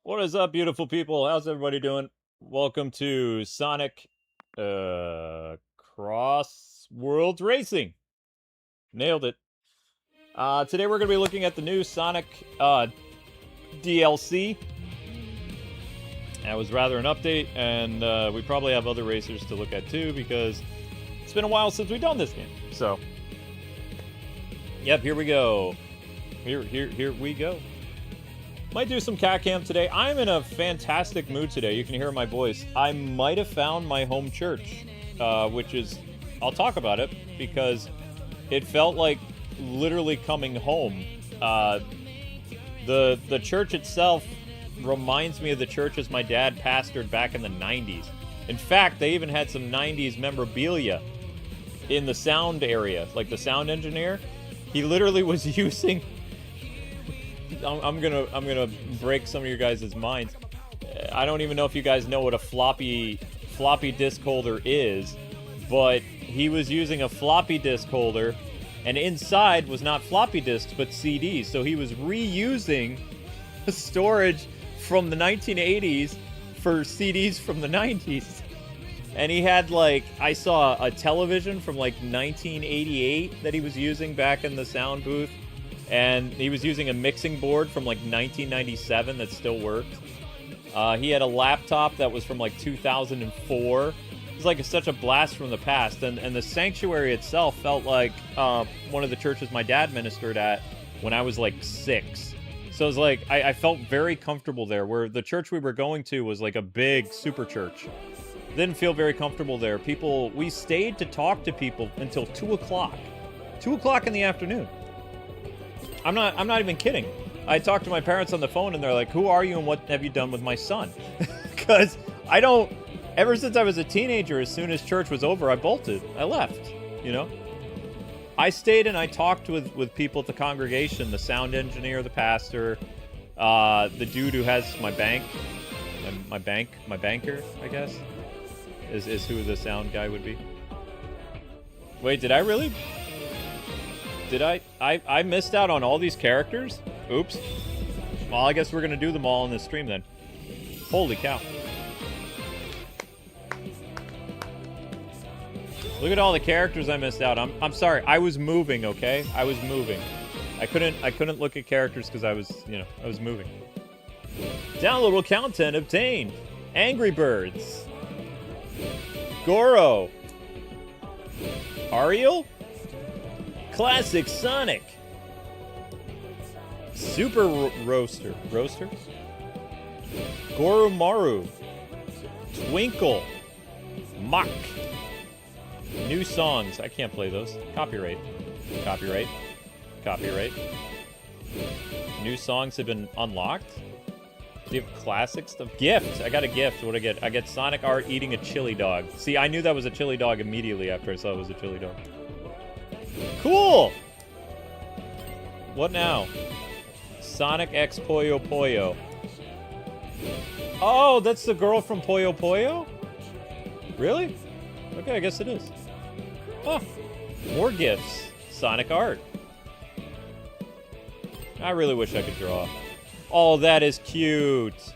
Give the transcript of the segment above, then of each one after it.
What is up, beautiful people? How's everybody doing? Welcome to Sonic Crossworlds Racing. Nailed it. Today we're going to be looking at the new Sonic DLC. That was rather an update, and we probably have other racers to look at too, because it's been a while since we've done this game. So, yep, here we go. Here we go. Might do some cat cam today. I'm in a fantastic mood today. You can hear my voice. I might have found my home church, which is, I'll talk about it, because it felt like literally coming home. The church itself reminds me of the churches my dad pastored back in the 90s. In fact, they even had some 90s memorabilia in the sound area. Like the sound engineer, he literally was using... I'm gonna break some of your guys' minds. I don't even know if you guys know what a floppy disk holder is, but he was using a floppy disk holder, and inside was not floppy disks but CDs. So he was reusing storage from the 1980s for CDs from the 90s. And he had, like, I saw a television from like 1988 that he was using back in the sound booth. And he was using a mixing board from like 1997 that still worked. He had a laptop that was from like 2004. It was like such a blast from the past. And the sanctuary itself felt like one of the churches my dad ministered at when I was like 6. So it was like, I felt very comfortable there, where the church we were going to was like a big super church. Didn't feel very comfortable there. We stayed to talk to people until 2 o'clock. 2 o'clock in the afternoon. I'm not even kidding. I talked to my parents on the phone, and they're like, who are you and what have you done with my son? Because ever since I was a teenager, as soon as church was over, I bolted. I left, you know? I stayed and I talked with people at the congregation, the sound engineer, the pastor, the dude who has my banker, I guess, is who the sound guy would be. Wait, did I really? Did I missed out on all these characters? Oops. Well, I guess we're gonna do them all in this stream then. Holy cow. Look at all the characters I missed out. I'm sorry. I was moving, okay? I was moving. I couldn't look at characters because I was moving. Downloadable content obtained. Angry Birds. Goro. Ariel? Classic Sonic. Super Roaster. Goromaru. Twinkle. Mach. New songs. I can't play those. Copyright. New songs have been unlocked. Do you have classic stuff? Gift. I got a gift. What do I get? I get Sonic art eating a chili dog. See, I knew that was a chili dog immediately after I saw it was a chili dog. Cool! What now? Sonic X Puyo Puyo. Oh, that's the girl from Puyo Puyo? Really? Okay, I guess it is. Oh, more gifts. Sonic art. I really wish I could draw. Oh, that is cute.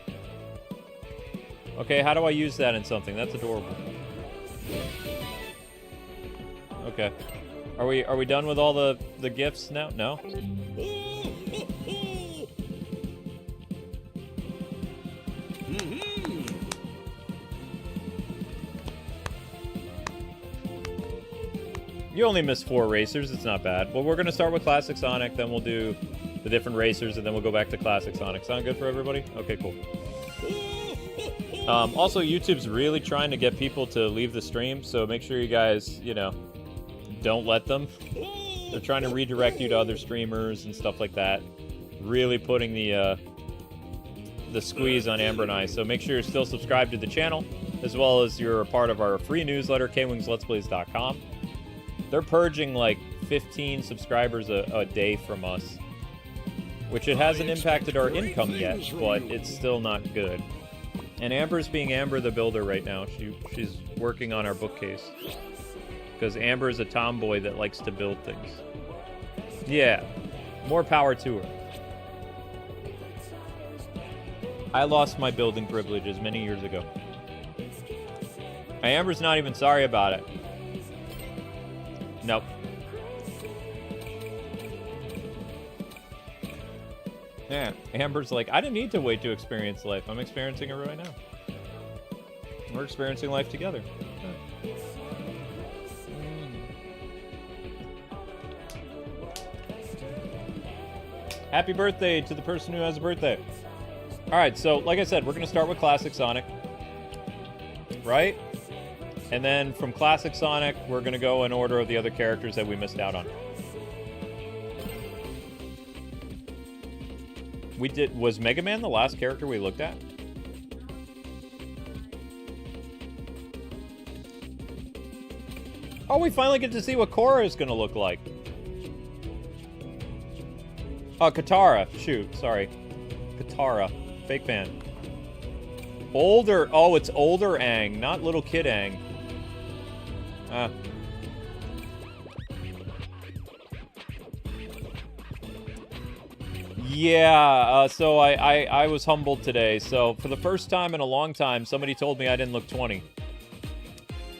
Okay, how do I use that in something? That's adorable. Okay. Are we done with all the gifts now? No? You only missed 4 racers, it's not bad. Well, we're gonna start with Classic Sonic, then we'll do the different racers, and then we'll go back to Classic Sonic. Sound good for everybody? Okay, cool. Also, YouTube's really trying to get people to leave the stream, so make sure you guys, don't let them. They're trying to redirect you to other streamers and stuff like that. Really putting the squeeze on Amber and I. So make sure you're still subscribed to the channel, as well as you're a part of our free newsletter, Kwingsletsplays.com. They're purging like 15 subscribers a day from us, which it hasn't impacted our income yet, but it's still not good. And Amber's being Amber the Builder right now. She's working on our bookcase. Because Amber is a tomboy that likes to build things. Yeah, more power to her. I lost my building privileges many years ago. Amber's not even sorry about it. Nope. Yeah, Amber's like, I didn't need to wait to experience life. I'm experiencing it right now. We're experiencing life together. Happy birthday to the person who has a birthday. Alright, so like I said, we're going to start with Classic Sonic. Right? And then from Classic Sonic, we're going to go in order of the other characters that we missed out on. Was Mega Man the last character we looked at? Oh, we finally get to see what Korra is going to look like. Oh, Katara. Shoot, sorry. Katara. Fake fan. Older. Oh, it's older Aang, not little kid Aang. Ah. Yeah, so I was humbled today. So for the first time in a long time, somebody told me I didn't look 20.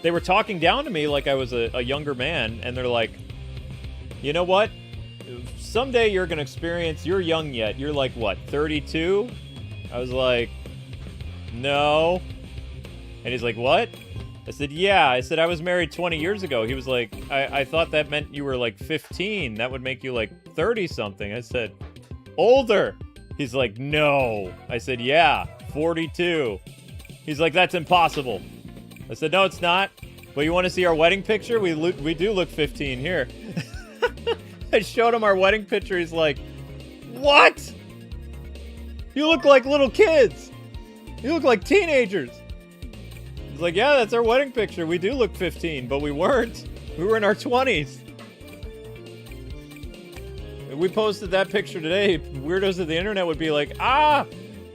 They were talking down to me like I was a younger man, and they're like, you know what? Someday you're going to experience, you're young yet. You're like, what, 32? I was like, no. And he's like, what? I said, yeah. I said, I was married 20 years ago. He was like, I thought that meant you were like 15. That would make you like 30-something. I said, older. He's like, no. I said, yeah, 42. He's like, that's impossible. I said, no, it's not. But you want to see our wedding picture? We do look 15 here. I showed him our wedding picture. He's like, what? You look like little kids. You look like teenagers. He's like, yeah, that's our wedding picture. We do look 15, but we weren't. We were in our 20s. If we posted that picture today, weirdos of the internet would be like,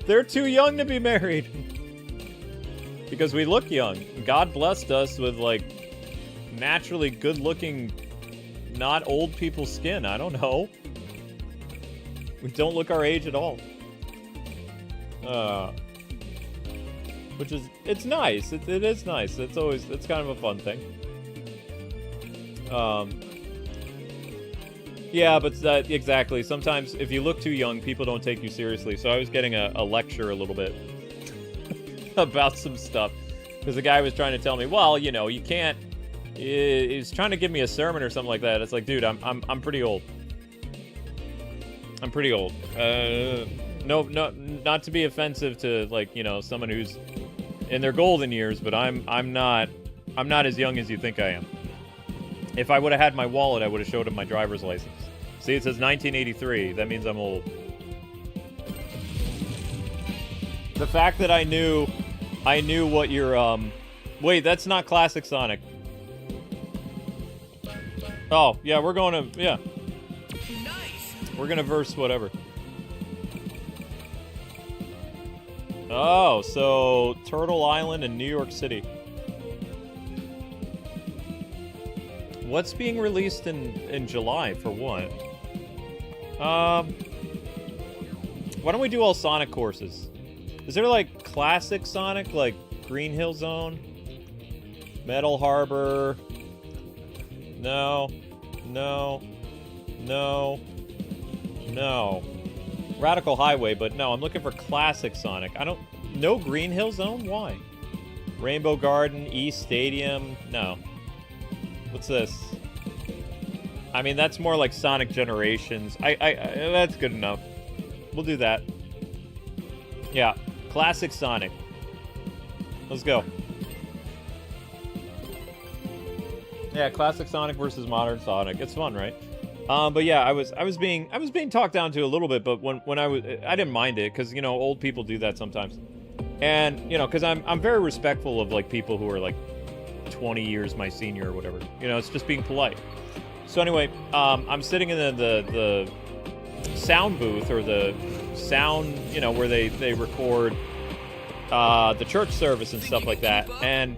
they're too young to be married. Because we look young. God blessed us with, like, naturally good-looking, not old people's skin. I don't know. We don't look our age at all. Which is, it's nice. It is nice. It's kind of a fun thing. Yeah, but exactly. Sometimes if you look too young, people don't take you seriously. So I was getting a lecture a little bit about some stuff. Because the guy was trying to tell me, well, you know, you can't... He's trying to give me a sermon or something like that. It's like, dude, I'm pretty old. I'm pretty old. No, not to be offensive to, like, you know, someone who's in their golden years, but I'm not as young as you think I am. If I would have had my wallet, I would have showed him my driver's license. See, it says 1983. That means I'm old. The fact that I knew what your wait, that's not Classic Sonic. Oh, yeah, we're going to, yeah. Nice. We're going to verse whatever. Oh, so Turtle Island and New York City. What's being released in July for what? Why don't we do all Sonic courses? Is there like classic Sonic, like Green Hill Zone? Metal Harbor? No. Radical Highway, but no, I'm looking for classic Sonic. No Green Hill Zone? Why? Rainbow Garden, East Stadium? No. What's this? I mean, that's more like Sonic Generations. That's good enough. We'll do that. Yeah, classic Sonic. Let's go. Yeah, classic Sonic versus modern Sonic. It's fun, right? But yeah, I was being talked down to a little bit, but when I didn't mind it, because, you know, old people do that sometimes. And, you know, because I'm very respectful of, like, people who are, like, 20 years my senior or whatever. You know, it's just being polite. So anyway, I'm sitting in the sound booth, or the sound, you know, where they record the church service and stuff like that. And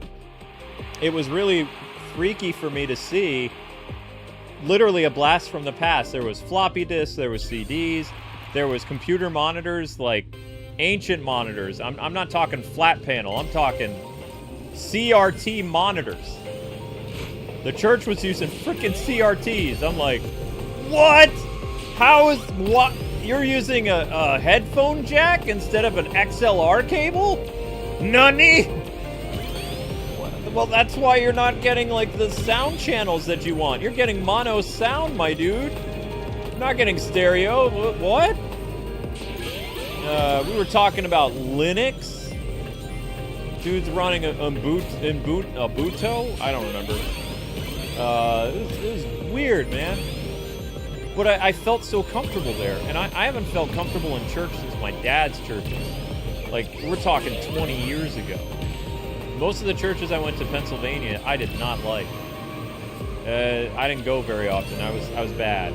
it was really freaky for me to see literally a blast from the past. There was floppy disks, there was CDs, there was computer monitors, like ancient monitors. I'm not talking flat panel. I'm talking CRT monitors. The church was using freaking CRTs. I'm like, what? How is what? You're using a headphone jack instead of an XLR cable? Nani? Well, that's why you're not getting like the sound channels that you want. You're getting mono sound, my dude. You're not getting stereo. What? We were talking about Linux. Dude's running a Buto? I don't remember. It was weird, man. But I felt so comfortable there. And I haven't felt comfortable in church since my dad's churches. Like, we're talking 20 years ago. Most of the churches I went to Pennsylvania, I did not like. I didn't go very often. I was bad.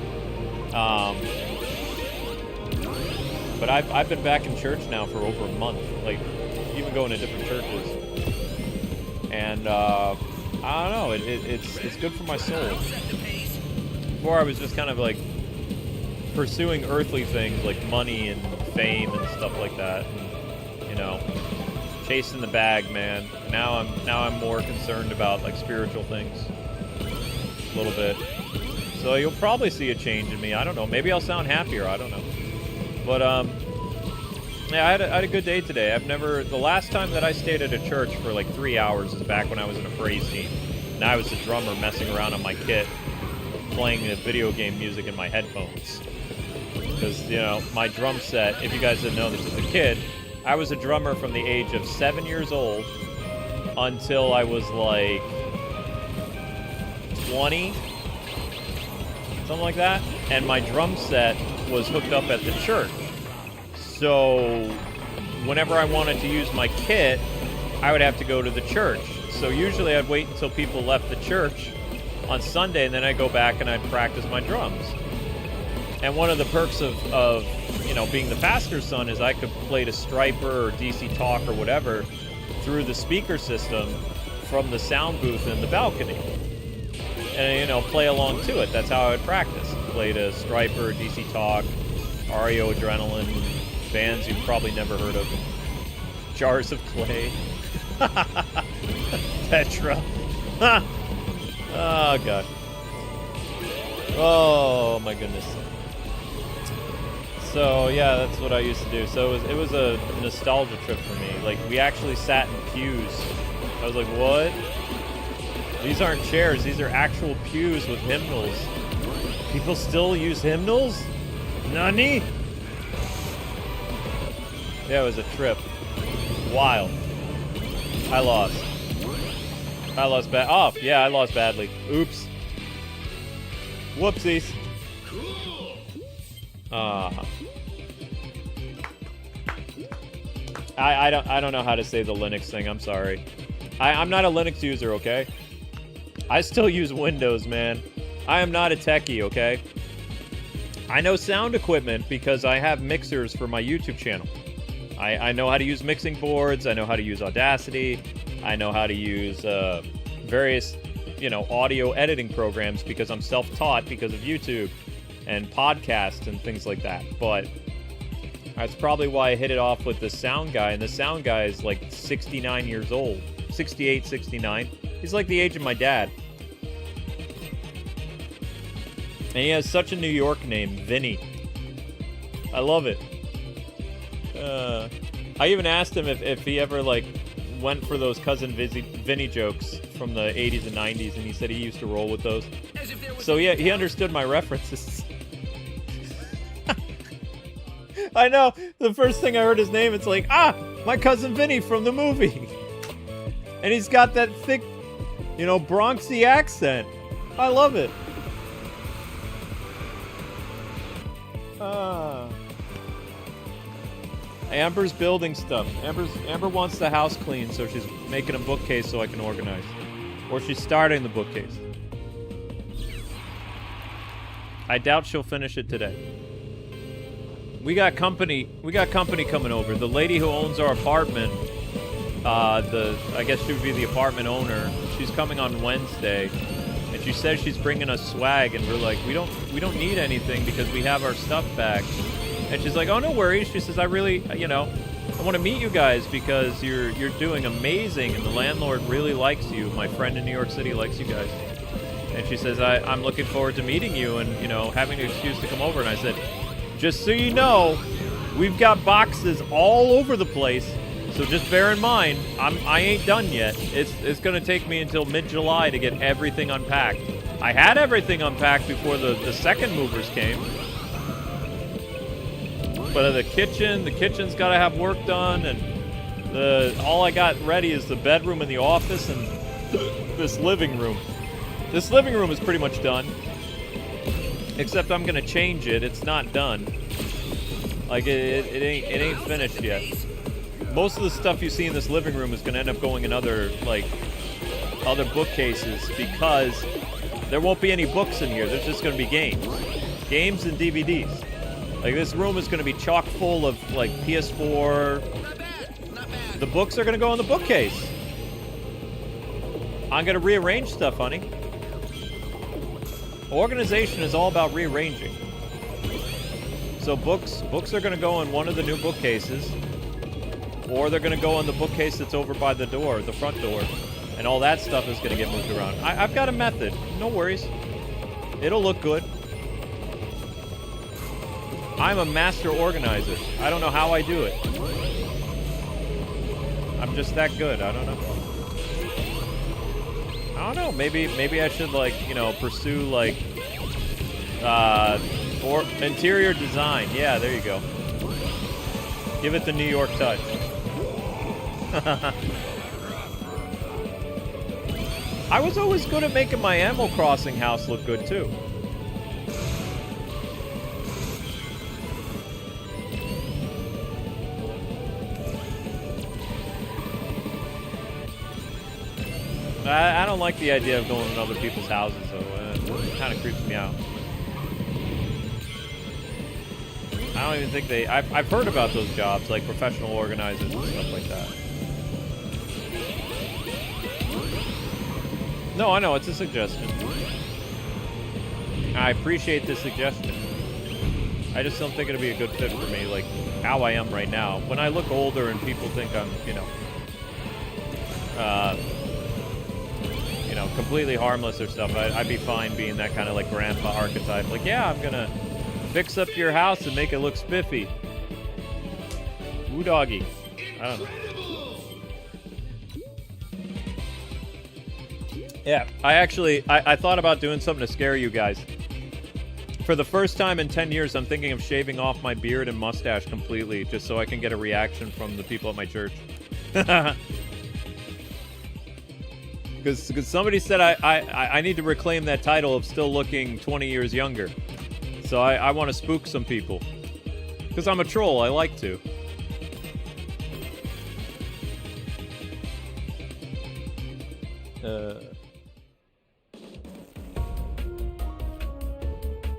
But I've been back in church now for over a month. Like, even going to different churches. And I don't know. It's good for my soul. Before I was just kind of like pursuing earthly things like money and fame and stuff like that. And, you know, chasing the bag, man. Now I'm more concerned about like spiritual things. A little bit. So you'll probably see a change in me. I don't know. Maybe I'll sound happier. I don't know. But yeah, I had a good day today. The last time that I stayed at a church for like 3 hours is back when I was in a praise team. And I was the drummer messing around on my kit, playing the video game music in my headphones. Because, you know, my drum set, if you guys didn't know this as a kid, I was a drummer from the age of 7 years old until I was like 20, something like that. And my drum set was hooked up at the church. So whenever I wanted to use my kit, I would have to go to the church. So usually I'd wait until people left the church on Sunday, and then I'd go back and I'd practice my drums. And one of the perks of you know, being the pastor's son is I could play to Striper or DC Talk or whatever through the speaker system from the sound booth in the balcony. And, you know, play along to it. That's how I would practice. Play to Striper, DC Talk, REO Adrenaline, bands you've probably never heard of. Jars of Clay. Petra. Oh, God. Oh, my goodness. So, yeah, that's what I used to do. So it was a nostalgia trip for me. Like, we actually sat in pews. I was like, what? These aren't chairs. These are actual pews with hymnals. People still use hymnals? Nani? Yeah, it was a trip. Wild. I lost. bad. Oh, yeah, I lost badly. Oops. Whoopsies. I don't know how to say the Linux thing. I'm sorry. I'm not a Linux user, okay? I still use Windows, man. I am not a techie, okay? I know sound equipment because I have mixers for my YouTube channel. I know how to use mixing boards. I know how to use Audacity. I know how to use various, you know, audio editing programs because I'm self-taught because of YouTube and podcasts and things like that. But that's probably why I hit it off with the sound guy. And the sound guy is like 69 years old. 68, 69. He's like the age of my dad. And he has such a New York name, Vinny. I love it. I even asked him if he ever, like, went for those Cousin Vinny jokes from the 80s and 90s, and he said he used to roll with those. So, yeah, he understood my references. I know. The first thing I heard his name, it's like, my Cousin Vinny from the movie. And he's got that thick, you know, Bronxy accent. I love it. Amber's building stuff. Amber wants the house clean, so she's making a bookcase so I can organize. Or she's starting the bookcase. I doubt she'll finish it today. We got company coming over. The lady who owns our apartment, I guess she would be the apartment owner. She's coming on Wednesday, and she says she's bringing us swag, and we're like, we don't need anything because we have our stuff back. And she's like, oh, no worries. She says, I really, you know, I want to meet you guys because you're doing amazing, and the landlord really likes you. My friend in New York City likes you guys. And she says, I'm looking forward to meeting you and, you know, having an excuse to come over. And I said, just so you know, we've got boxes all over the place. So just bear in mind, I ain't done yet. It's going to take me until mid-July to get everything unpacked. I had everything unpacked before the second movers came. But the kitchen's got to have work done, and all I got ready is the bedroom and the office and this living room. This living room is pretty much done, except I'm gonna change it. It's not done. Like it ain't finished yet. Most of the stuff you see in this living room is gonna end up going in other bookcases because there won't be any books in here. There's just gonna be games and DVDs. Like this room is gonna be chock full of like PS4. The books are gonna go in the bookcase. I'm gonna rearrange stuff, honey. Organization is all about rearranging. So books are going to go in one of the new bookcases, or they're going to go in the bookcase that's over by the door, the front door, and all that stuff is going to get moved around. I've got a method. No worries. It'll look good. I'm a master organizer. I don't know how I do it. I'm just that good. I don't know. I don't know. Maybe I should, like, you know, pursue like or interior design. Yeah, there you go. Give it the New York touch. I was always good at making my Animal Crossing house look good too. I don't like the idea of going in other people's houses, so it kind of creeps me out. I don't even think I've heard about those jobs, like professional organizers and stuff like that. No, I know, it's a suggestion. I appreciate the suggestion. I just don't think it'll be a good fit for me, like how I am right now. When I look older and people think I'm, you know, completely harmless or stuff, I'd be fine being that kind of like grandpa archetype. Like, yeah, I'm gonna fix up your house and make it look spiffy. Ooh, doggy. I don't know. Yeah, I thought about doing something to scare you guys. For the first time in 10 years, I'm thinking of shaving off my beard and mustache completely, just so I can get a reaction from the people at my church. Because somebody said I need to reclaim that title of still looking 20 years younger. So I want to spook some people. Because I'm a troll, I like to.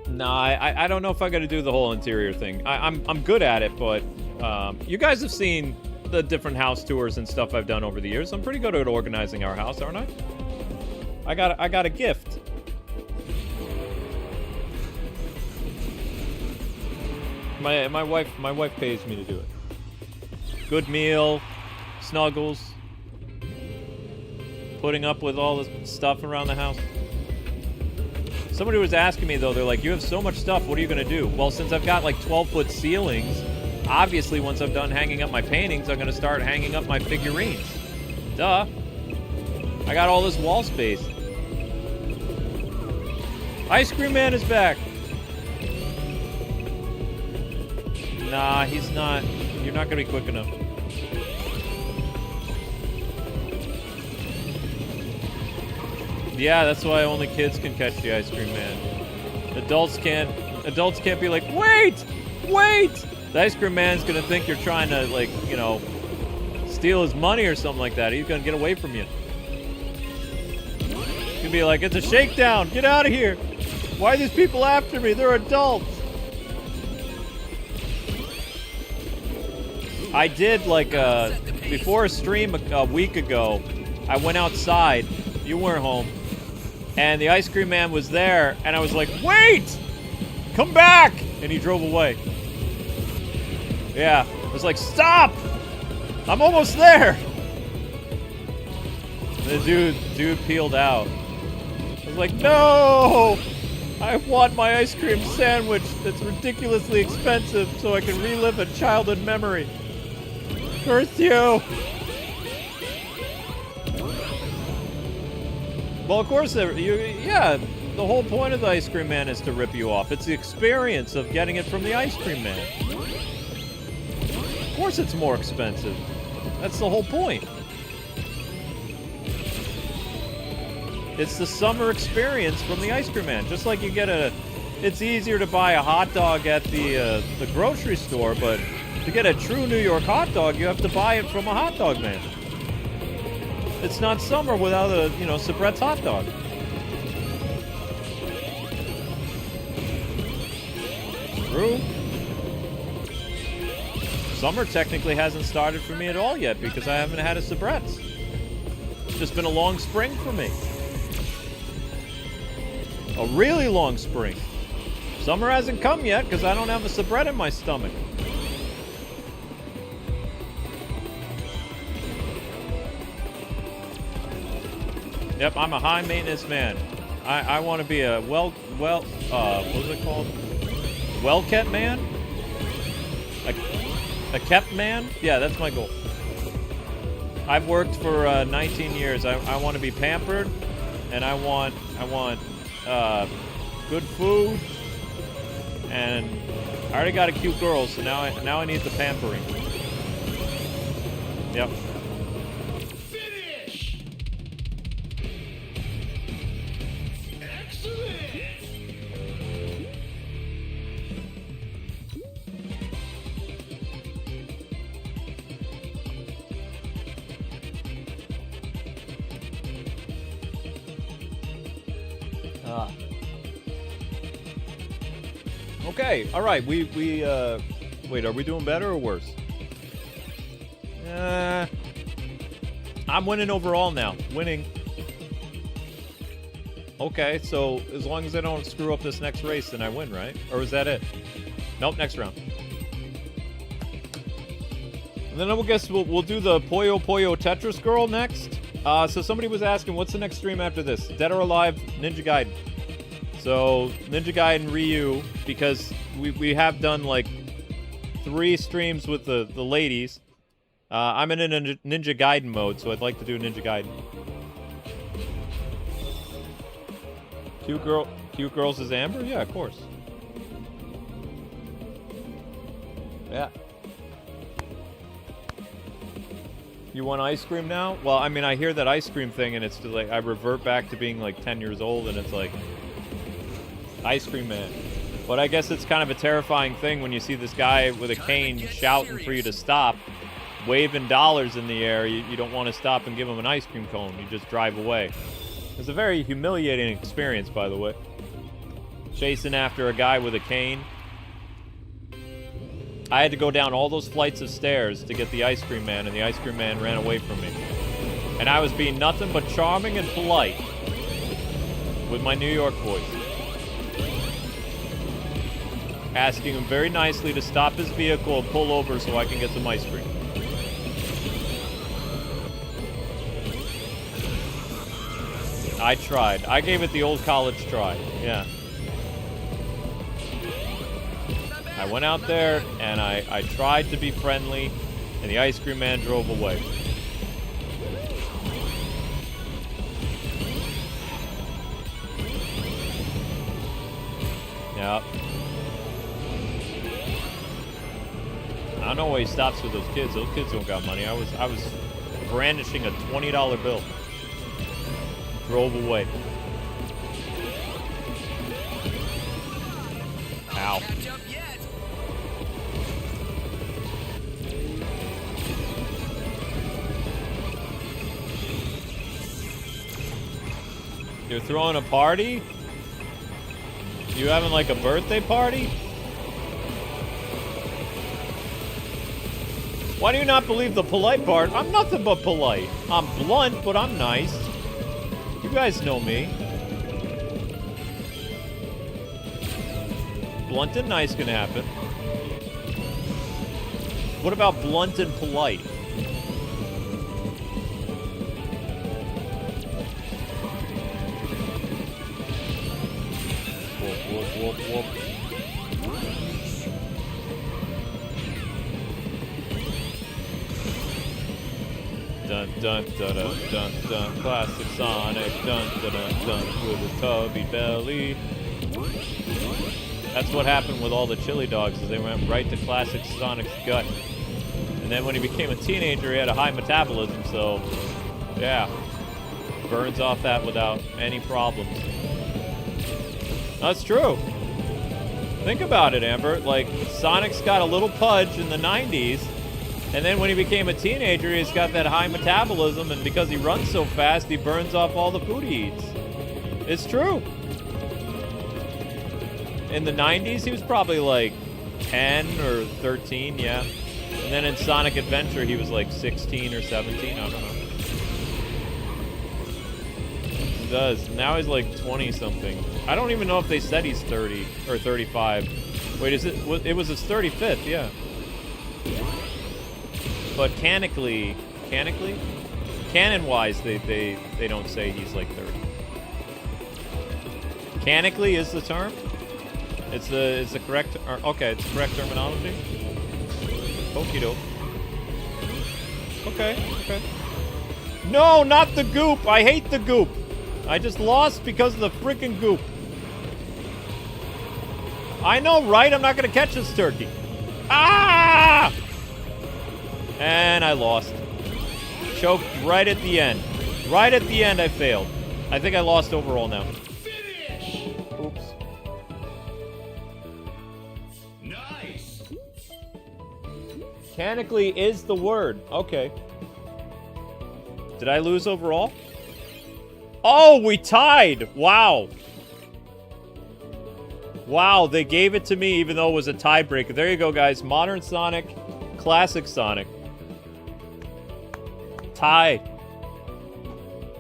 Nah, I don't know if I got to do the whole interior thing. I'm good at it, but you guys have seen the different house tours and stuff I've done over the years. I'm pretty good at organizing our house, aren't I? I got a gift. My wife pays me to do it. Good meal, snuggles, putting up with all the stuff around the house. Somebody was asking me though, they're like, you have so much stuff, what are you gonna do? Well, since I've got like 12-foot ceilings, obviously once I'm done hanging up my paintings, I'm gonna start hanging up my figurines. Duh. I got all this wall space. Ice Cream Man is back. Nah, he's not. You're not gonna be quick enough. Yeah, that's why only kids can catch the Ice Cream Man. Adults can't be like, wait! The Ice Cream Man's gonna think you're trying to, like, you know, steal his money or something like that. He's gonna get away from you. He's gonna be like, it's a shakedown! Get out of here! Why are these people after me? They're adults! I did, like, before a stream a week ago, I went outside. You weren't home. And the Ice Cream Man was there, and I was like, wait! Come back! And he drove away. Yeah. I was like, stop! I'm almost there! The dude peeled out. I was like, no! I want my ice cream sandwich that's ridiculously expensive so I can relive a childhood memory. Curse you! Well, of course, yeah, the whole point of the ice cream man is to rip you off. It's the experience of getting it from the ice cream man. Of course it's more expensive. That's the whole point. It's the summer experience from the ice cream man. Just like you get it's easier to buy a hot dog at the grocery store, but to get a true New York hot dog, you have to buy it from a hot dog man. It's not summer without a, Sabret's hot dog. True. Summer technically hasn't started for me at all yet because I haven't had a Sabret's. It's just been a long spring for me. A really long spring. Summer hasn't come yet because I don't have a Sabret in my stomach. Yep, I'm a high maintenance man. I want to be a what was it called? Well-kept man? A kept man? Yeah, that's my goal. I've worked for 19 years. I want to be pampered, and I want good food, and I already got a cute girl, so now I need the pampering. Yep. Finish. Excellent. Okay, all right. We wait. Are we doing better or worse? I'm winning overall now. Winning. Okay, so as long as I don't screw up this next race, then I win, right? Or is that it? Nope. Next round. And then I guess we'll do the Puyo Puyo Tetris girl next. So somebody was asking, what's the next stream after this? Dead or Alive, Ninja Gaiden. So Ninja Gaiden Ryu, because we have done like 3 streams with the ladies. I'm in a Ninja Gaiden mode, so I'd like to do Ninja Gaiden. Cute girls is Amber? Yeah, of course. Yeah. You want ice cream now? Well, I mean, I hear that ice cream thing, and it's just like I revert back to being like 10 years old, and it's like ice cream man. But I guess it's kind of a terrifying thing when you see this guy with a cane shouting for you to stop, waving dollars in the air. You don't want to stop and give him an ice cream cone. You just drive away. It's a very humiliating experience, by the way. Chasing after a guy with a cane. I had to go down all those flights of stairs to get the ice cream man, and the ice cream man ran away from me. And I was being nothing but charming and polite with my New York voice. Asking him very nicely to stop his vehicle and pull over so I can get some ice cream. I tried. I gave it the old college try. Yeah. I went out there and I tried to be friendly, and the ice cream man drove away. Yep. I don't know why he stops with those kids. Those kids don't got money. I was brandishing a $20 bill. Drove away. Ow. You're throwing a party? You having like a birthday party? Why do you not believe the polite part? I'm nothing but polite. I'm blunt, but I'm nice. You guys know me. Blunt and nice can happen. What about blunt and polite? whoop, whoop. Dun dun dun dun dun dun. Classic Sonic. Dun dun dun dun. With a tubby belly. That's what happened with all the chili dogs, is they went right to classic Sonic's gut. And then when he became a teenager, he had a high metabolism, so yeah, burns off that without any problems. That's true. Think about it, Amber. Like, Sonic's got a little pudge in the 90s, and then when he became a teenager, he's got that high metabolism, and because he runs so fast, he burns off all the food he eats. It's true. In the 90s, he was probably like 10 or 13, yeah. And then in Sonic Adventure, he was like 16 or 17, I don't know. He does. Now he's like 20-something. I don't even know if they said he's 30 or 35. Wait, is it? It was his 35th, yeah. But canonically, canon-wise, they don't say he's like 30. Canonically is the term. It's the correct. Okay, it's correct terminology. Okie doke. Okay. No, not the goop. I hate the goop. I just lost because of the freaking goop. I know, right? I'm not gonna catch this turkey. Ah! And I lost. Choked right at the end. Right at the end, I failed. I think I lost overall now. Oops. Nice. Mechanically is the word. Okay. Did I lose overall? Oh, we tied. Wow. Wow, they gave it to me even though it was a tiebreaker. There you go, guys. Modern Sonic, classic Sonic. Tied.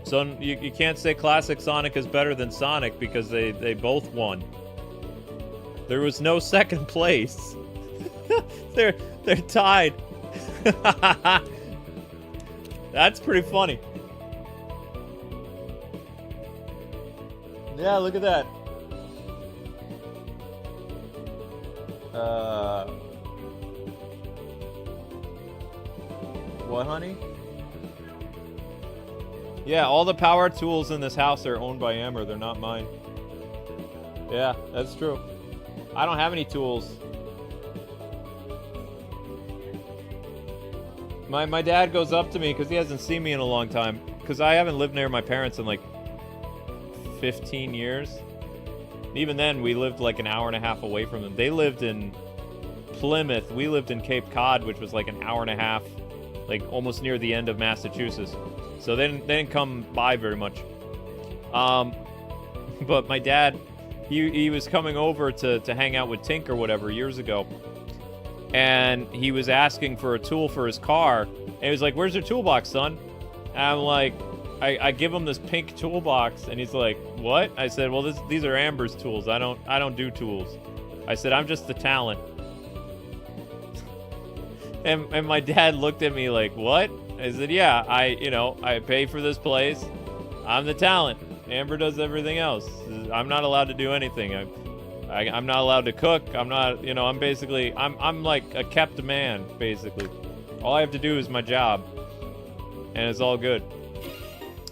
So you can't say classic Sonic is better than Sonic because they both won. There was no second place. they're tied. That's pretty funny. Yeah, look at that. What, honey? Yeah, all the power tools in this house are owned by Amber. They're not mine. Yeah, that's true. I don't have any tools. My dad goes up to me because he hasn't seen me in a long time. Because I haven't lived near my parents in like 15 years. Even then, we lived like an hour and a half away from them. They lived in Plymouth. We lived in Cape Cod, which was like an hour and a half, like almost near the end of Massachusetts. So they didn't come by very much. But my dad, he was coming over to hang out with Tink or whatever years ago. And he was asking for a tool for his car. And he was like, "Where's your toolbox, son?" And I'm like, I give him this pink toolbox, and he's like, "What?" I said, "Well, these are Amber's tools. I don't do tools." I said, "I'm just the talent." And my dad looked at me like, "What?" I said, "Yeah, I pay for this place. I'm the talent. Amber does everything else. I'm not allowed to do anything. I'm not allowed to cook. I'm not, I'm basically, I'm like a kept man, basically. All I have to do is my job, and it's all good."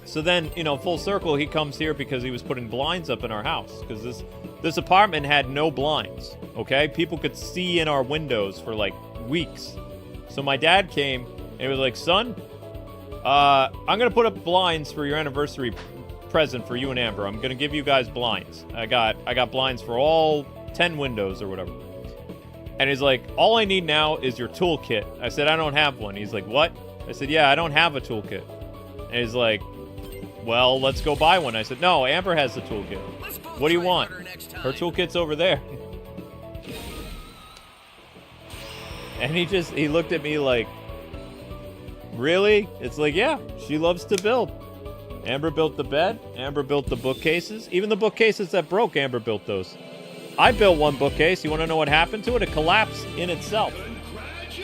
So then, full circle, he comes here because he was putting blinds up in our house, because this apartment had no blinds, okay? People could see in our windows for like weeks. So my dad came and he was like, "Son, I'm gonna put up blinds for your anniversary present for you and Amber. I'm gonna give you guys blinds. I got blinds for all 10 windows or whatever." And he's like, "All I need now is your toolkit." I said, "I don't have one." He's like, "What?" I said, "Yeah, I don't have a toolkit." And he's like, "Well, let's go buy one." I said, "No, Amber has the toolkit. What do you want? Her toolkit's over there." And he looked at me like, "Really?" It's like, yeah, she loves to build. Amber built the bed. Amber built the bookcases. Even the bookcases that broke, Amber built those. I built one bookcase. You want to know what happened to it? It collapsed in itself.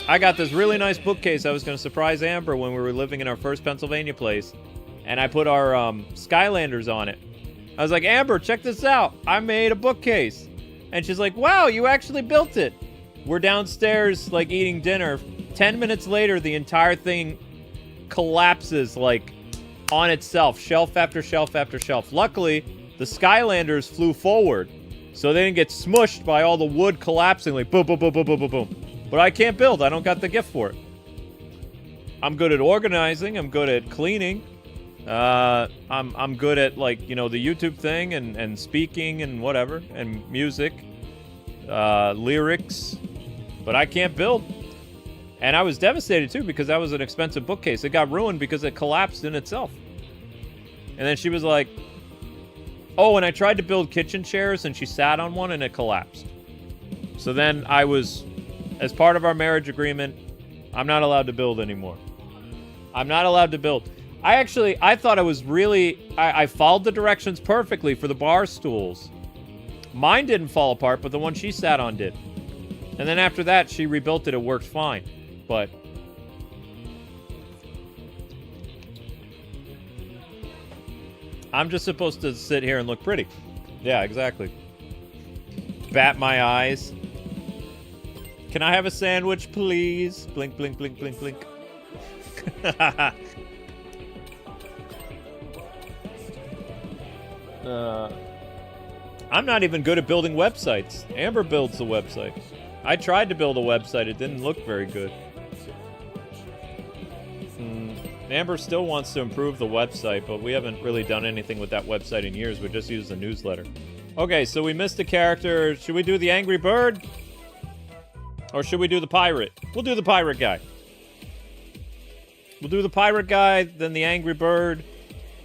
I got this really nice bookcase. I was going to surprise Amber when we were living in our first Pennsylvania place. And I put our Skylanders on it. I was like, "Amber, check this out. I made a bookcase." And she's like, wow, you actually built it. We're downstairs, like, eating dinner. 10 minutes later, the entire thing collapses, like, on itself. Shelf after shelf after shelf. Luckily, the Skylanders flew forward, so they didn't get smushed by all the wood collapsing, like, boom, boom, boom, boom, boom, boom, boom. But I can't build. I don't got the gift for it. I'm good at organizing. I'm good at cleaning. I'm good at, like, you know, the YouTube thing and speaking and whatever, and music, lyrics, but I can't build. And I was devastated too because that was an expensive bookcase. It got ruined because it collapsed in itself. And then she was like, oh, and I tried to build kitchen chairs and she sat on one and it collapsed. So then I was, as part of our marriage agreement, I'm not allowed to build anymore. I'm not allowed to build. I thought I was really, I followed the directions perfectly for the bar stools. Mine didn't fall apart, but the one she sat on did. And then after that, she rebuilt it. It worked fine. But I'm just supposed to sit here and look pretty. Yeah, exactly. Bat my eyes. Can I have a sandwich, please? Blink, blink, blink, blink, blink. I'm not even good at building websites. Amber builds the website. I tried to build a website. It didn't look very good. Amber still wants to improve the website, but we haven't really done anything with that website in years. We just used the newsletter. Okay, so we missed a character. Should we do the Angry Bird? Or should we do the pirate? We'll do the pirate guy. We'll do the pirate guy, then the Angry Bird,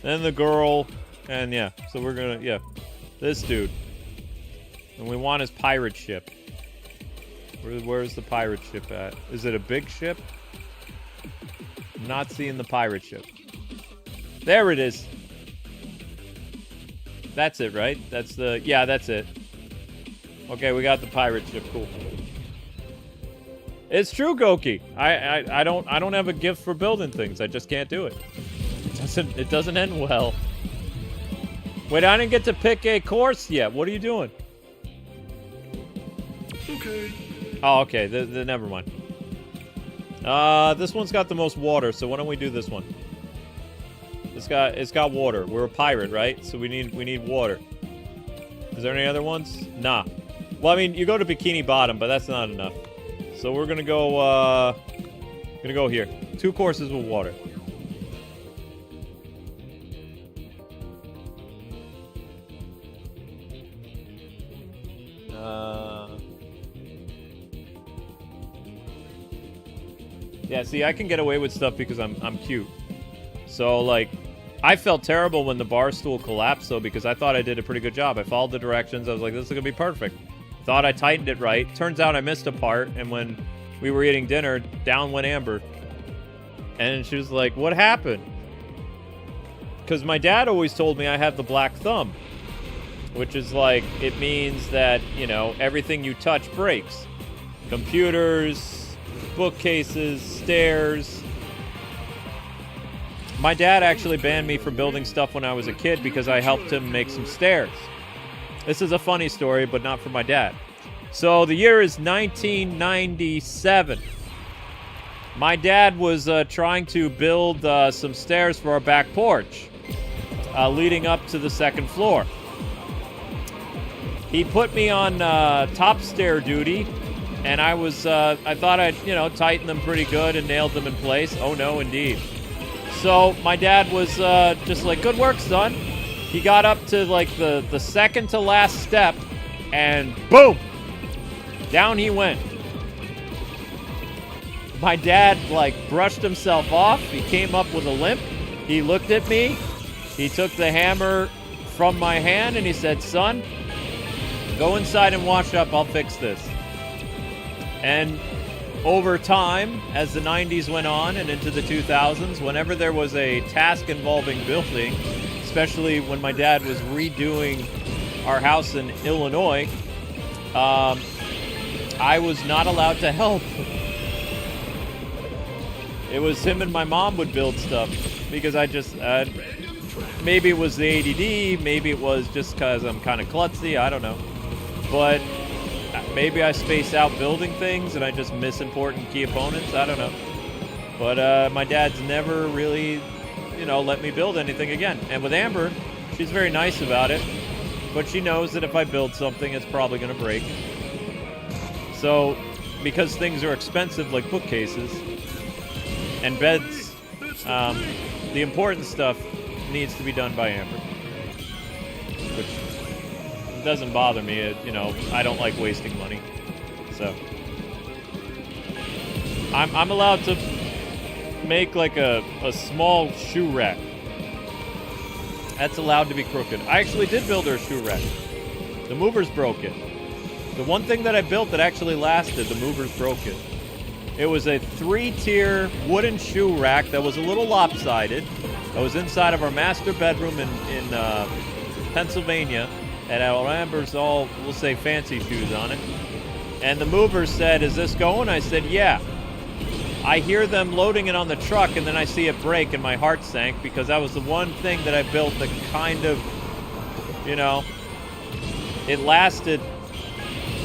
then the girl, and yeah. So we're gonna, yeah. This dude. And we want his pirate ship. Where's the pirate ship at? Is it a big ship? I'm not seeing the pirate ship. There it is. That's it, right? That's the... Yeah, that's it. Okay, we got the pirate ship. Cool. It's true, Goki. I don't have a gift for building things. I just can't do it. It doesn't end well. Wait, I didn't get to pick a course yet. What are you doing? Okay. Oh, okay. Never mind. This one's got the most water, so why don't we do this one? It's got water. We're a pirate, right? So we need water. Is there any other ones? Nah. Well, I mean, you go to Bikini Bottom, but that's not enough. So we're gonna go here. 2 courses with water. Yeah, see, I can get away with stuff because I'm cute. So, like, I felt terrible when the bar stool collapsed, though, because I thought I did a pretty good job. I followed the directions. I was like, this is going to be perfect. Thought I tightened it right. Turns out I missed a part, and when we were eating dinner, down went Amber. And she was like, what happened? Because my dad always told me I had the black thumb, which is like, it means that, you know, everything you touch breaks. Computers, bookcases, stairs. My dad actually banned me from building stuff when I was a kid because I helped him make some stairs. This is a funny story, but not for my dad. So the year is 1997. My dad was trying to build some stairs for our back porch, leading up to the 2nd floor. He put me on top stair duty, and I thought I'd, you know, tighten them pretty good and nailed them in place. Oh no, indeed. So my dad was just like, good work, son. He got up to like the second to last step, and boom! Down he went. My dad, like, brushed himself off. He came up with a limp. He looked at me. He took the hammer from my hand, and he said, son, go inside and wash up. I'll fix this. And over time, as the 90s went on and into the 2000s, whenever there was a task involving building, especially when my dad was redoing our house in Illinois, I was not allowed to help. It was him and my mom would build stuff because I just, maybe it was the ADD, maybe it was just because I'm kind of klutzy, I don't know. but maybe I space out building things and I just miss important key opponents. I don't know. But my dad's never really, you know, let me build anything again. And with Amber, she's very nice about it, but she knows that if I build something, it's probably going to break. So, because things are expensive, like bookcases and beds, the important stuff needs to be done by Amber, which doesn't bother me. You know, I don't like wasting money, so I'm allowed to make like a small shoe rack. That's allowed to be crooked. I actually did build her a shoe rack. The movers broke it. The one thing that I built that actually lasted, the movers broke it. It was a 3-tier wooden shoe rack that was a little lopsided. That was inside of our master bedroom in Pennsylvania. And Amber's all, we'll say, fancy shoes on it. And the movers said, "Is this going?" I said, "Yeah." I hear them loading it on the truck, and then I see it break, and my heart sank, because that was the one thing that I built that kind of, you know, it lasted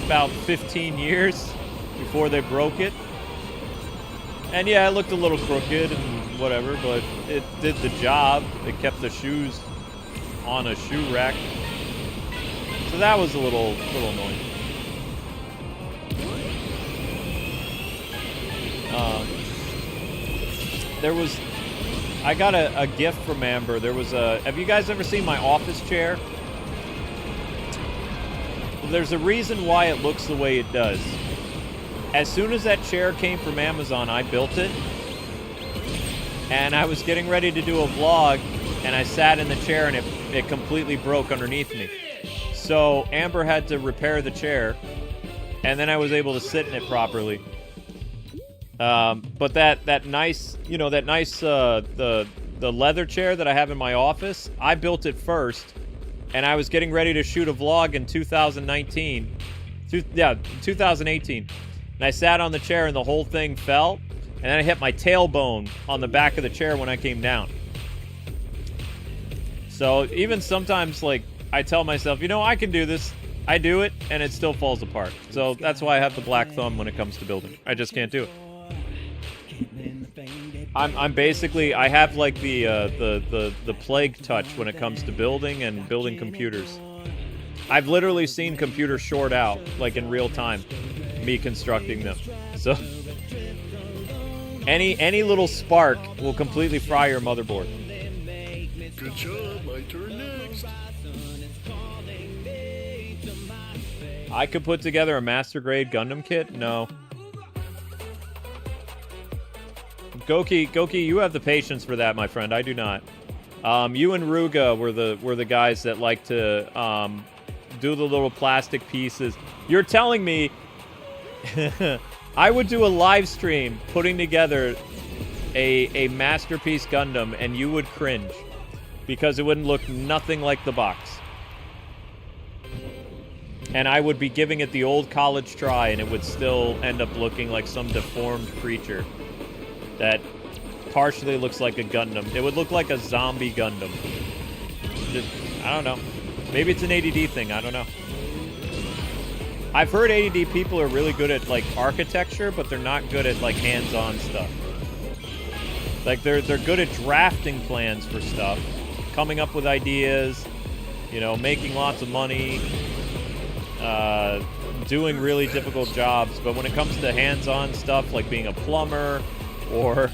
about 15 years before they broke it. And yeah, it looked a little crooked and whatever, but it did the job. It kept the shoes on a shoe rack. So that was a little annoying. I got a gift from Amber. Have you guys ever seen my office chair? There's a reason why it looks the way it does. As soon as that chair came from Amazon, I built it. And I was getting ready to do a vlog, and I sat in the chair, and it completely broke underneath me. So Amber had to repair the chair, and then I was able to sit in it properly. But that nice, you know, the leather chair that I have in my office, I built it first, and I was getting ready to shoot a vlog in 2018. And I sat on the chair, and the whole thing fell, and then I hit my tailbone on the back of the chair when I came down. So even sometimes, like, I tell myself, you know, I can do this. I do it, and it still falls apart. So that's why I have the black thumb when it comes to building. I just can't do it. I'm basically, I have like the plague touch when it comes to building and building computers. I've literally seen computers short out, like in real time, me constructing them. So any little spark will completely fry your motherboard. Good job, my turn next. I could put together a master grade Gundam kit? No. Goki, you have the patience for that, my friend. I do not. You and Ruga were the guys that like to do the little plastic pieces. You're telling me I would do a live stream putting together a masterpiece Gundam, and you would cringe because it wouldn't look nothing like the box. And I would be giving it the old college try, and it would still end up looking like some deformed creature that partially looks like a Gundam. It would look like a zombie Gundam. Just, I don't know. Maybe it's an ADD thing. I don't know. I've heard ADD people are really good at, like, architecture, but they're not good at, like, hands-on stuff. Like, they're good at drafting plans for stuff, coming up with ideas, you know, making lots of money, doing really difficult jobs. But when it comes to hands-on stuff, like being a plumber, or,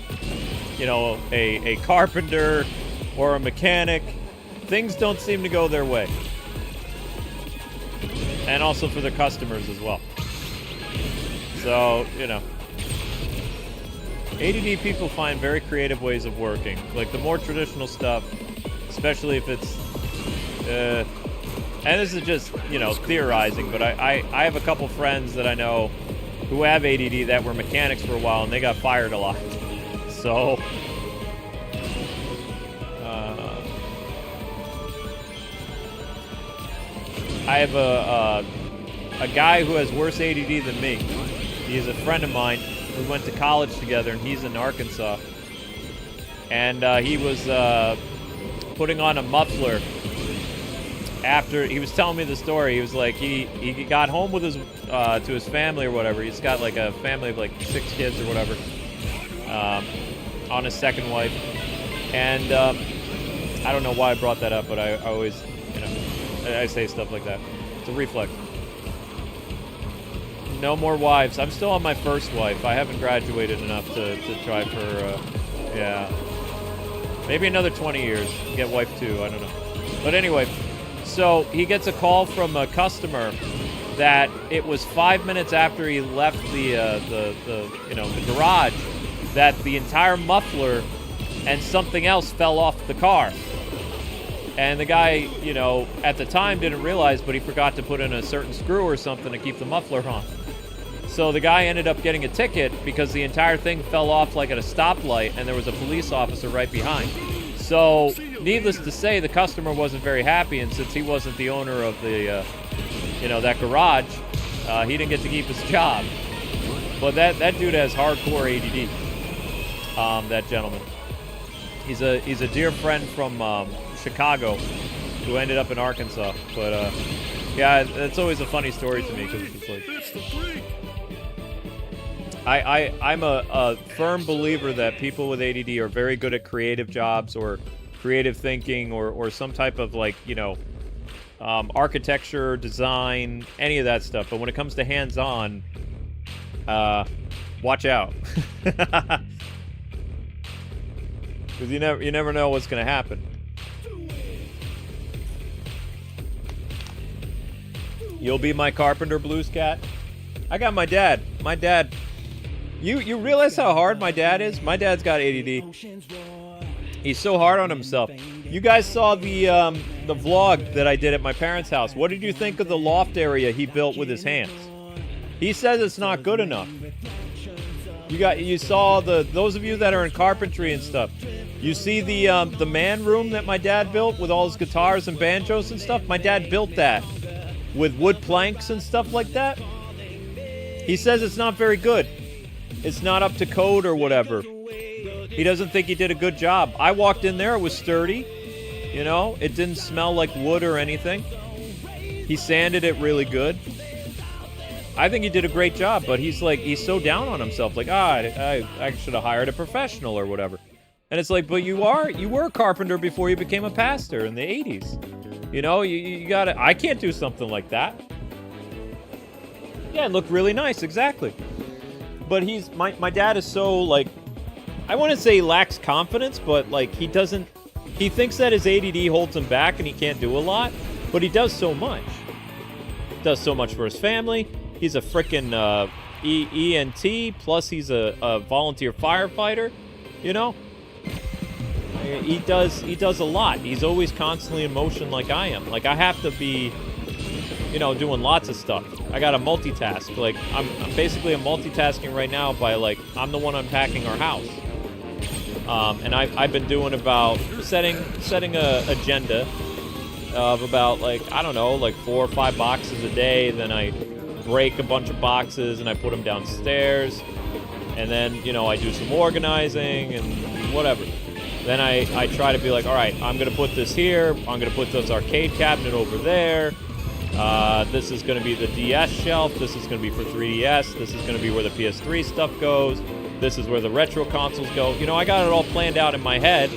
you know, a carpenter, or a mechanic, things don't seem to go their way. And also for the customers as well. So, you know, ADD people find very creative ways of working. Like the more traditional stuff, especially if it's, and this is just, you know, theorizing, but I have a couple friends that I know who have ADD that were mechanics for a while, and they got fired a lot. So, I have a guy who has worse ADD than me. He's a friend of mine. We went to college together, and he's in Arkansas. And he was putting on a muffler after he was telling me the story, he was like, he got home with his to his family or whatever. He's got like a family of like 6 kids or whatever, on his second wife, and I don't know why I brought that up, but I always, you know, I say stuff like that. It's a reflex. No more wives. I'm still on my first wife. I haven't graduated enough to try for, yeah. Maybe another 20 years. Get wife 2. I don't know. But anyway, so he gets a call from a customer that it was 5 minutes after he left the garage that the entire muffler and something else fell off the car. And the guy, you know, at the time didn't realize, but he forgot to put in a certain screw or something to keep the muffler on. So the guy ended up getting a ticket because the entire thing fell off like at a stoplight, and there was a police officer right behind. So, needless to say, the customer wasn't very happy, and since he wasn't the owner of the, that garage, he didn't get to keep his job. But that dude has hardcore ADD. That gentleman. He's a dear friend from Chicago who ended up in Arkansas. But yeah, that's always a funny story to me because it's like. It's the freak. I'm a firm believer that people with ADD are very good at creative jobs or creative thinking or some type of like, you know, architecture, design, any of that stuff. But when it comes to hands-on, watch out. Because you never know what's going to happen. You'll be my carpenter, Blues Cat. I got my dad. My dad... You realize how hard my dad is? My dad's got ADD. He's so hard on himself. You guys saw the vlog that I did at my parents' house. What did you think of the loft area he built with his hands? He says it's not good enough. You saw those of you that are in carpentry and stuff. You see the man room that my dad built with all his guitars and banjos and stuff? My dad built that with wood planks and stuff like that. He says it's not very good. It's not up to code or whatever. He doesn't think he did a good job. I walked in there, it was sturdy. You know, it didn't smell like wood or anything. He sanded it really good. I think he did a great job, but he's so down on himself. Like, I should have hired a professional or whatever. And it's like, but you were a carpenter before you became a pastor in the 80s. You know, you gotta, I can't do something like that. Yeah, it looked really nice, exactly. But my dad is so, like, I wouldn't say he lacks confidence, but, like, he thinks that his ADD holds him back and he can't do a lot, but he does so much. Does so much for his family. He's a frickin' ENT, plus he's a volunteer firefighter, you know? He does a lot. He's always constantly in motion like I am. Like, I have to be, you know, doing lots of stuff. I gotta multitask. Like, I'm basically multitasking right now by, like, I'm the one unpacking our house. And I've been doing about setting a agenda of about, like, I don't know, like 4 or 5 boxes a day. Then I break a bunch of boxes and I put them downstairs. And then, you know, I do some organizing and whatever. Then I try to be like, all right, I'm gonna put this here. I'm gonna put this arcade cabinet over there. This is going to be the DS shelf. This is going to be for 3DS. This is going to be where the PS3 stuff goes. This is where the retro consoles go. You know, I got it all planned out in my head,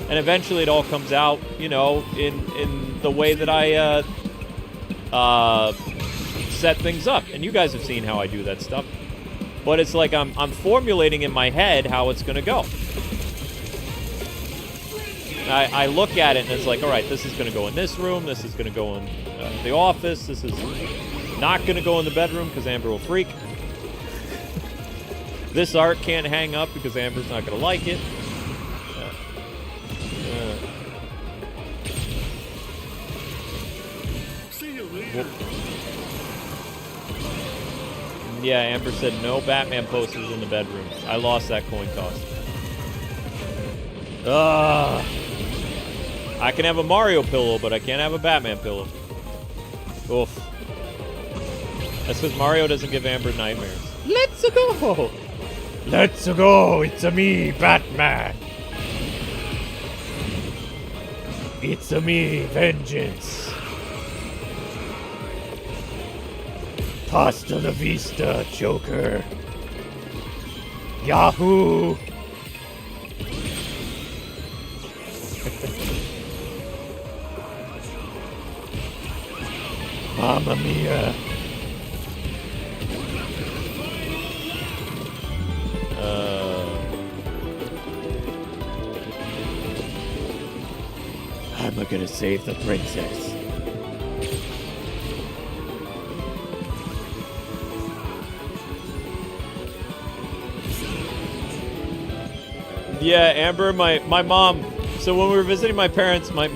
and eventually it all comes out, you know, in the way that I set things up. And you guys have seen how I do that stuff. But it's like I'm formulating in my head how it's going to go. I look at it and it's like, all right, this is going to go in this room. This is going to go in the office. This is not going to go in the bedroom because Amber will freak. This art can't hang up because Amber's not going to like it. See you later. Yeah, Amber said no Batman posters in the bedroom. I lost that coin toss. I can have a Mario pillow, but I can't have a Batman pillow. Oof. That's because Mario doesn't give Amber nightmares. Let's go! Let's go! It's a me, Batman! It's a me, Vengeance! Hasta la vista, Joker. Yahoo! Mamma mia. I'm gonna save the princess. Yeah, Amber, my mom. So when we were visiting my parents, my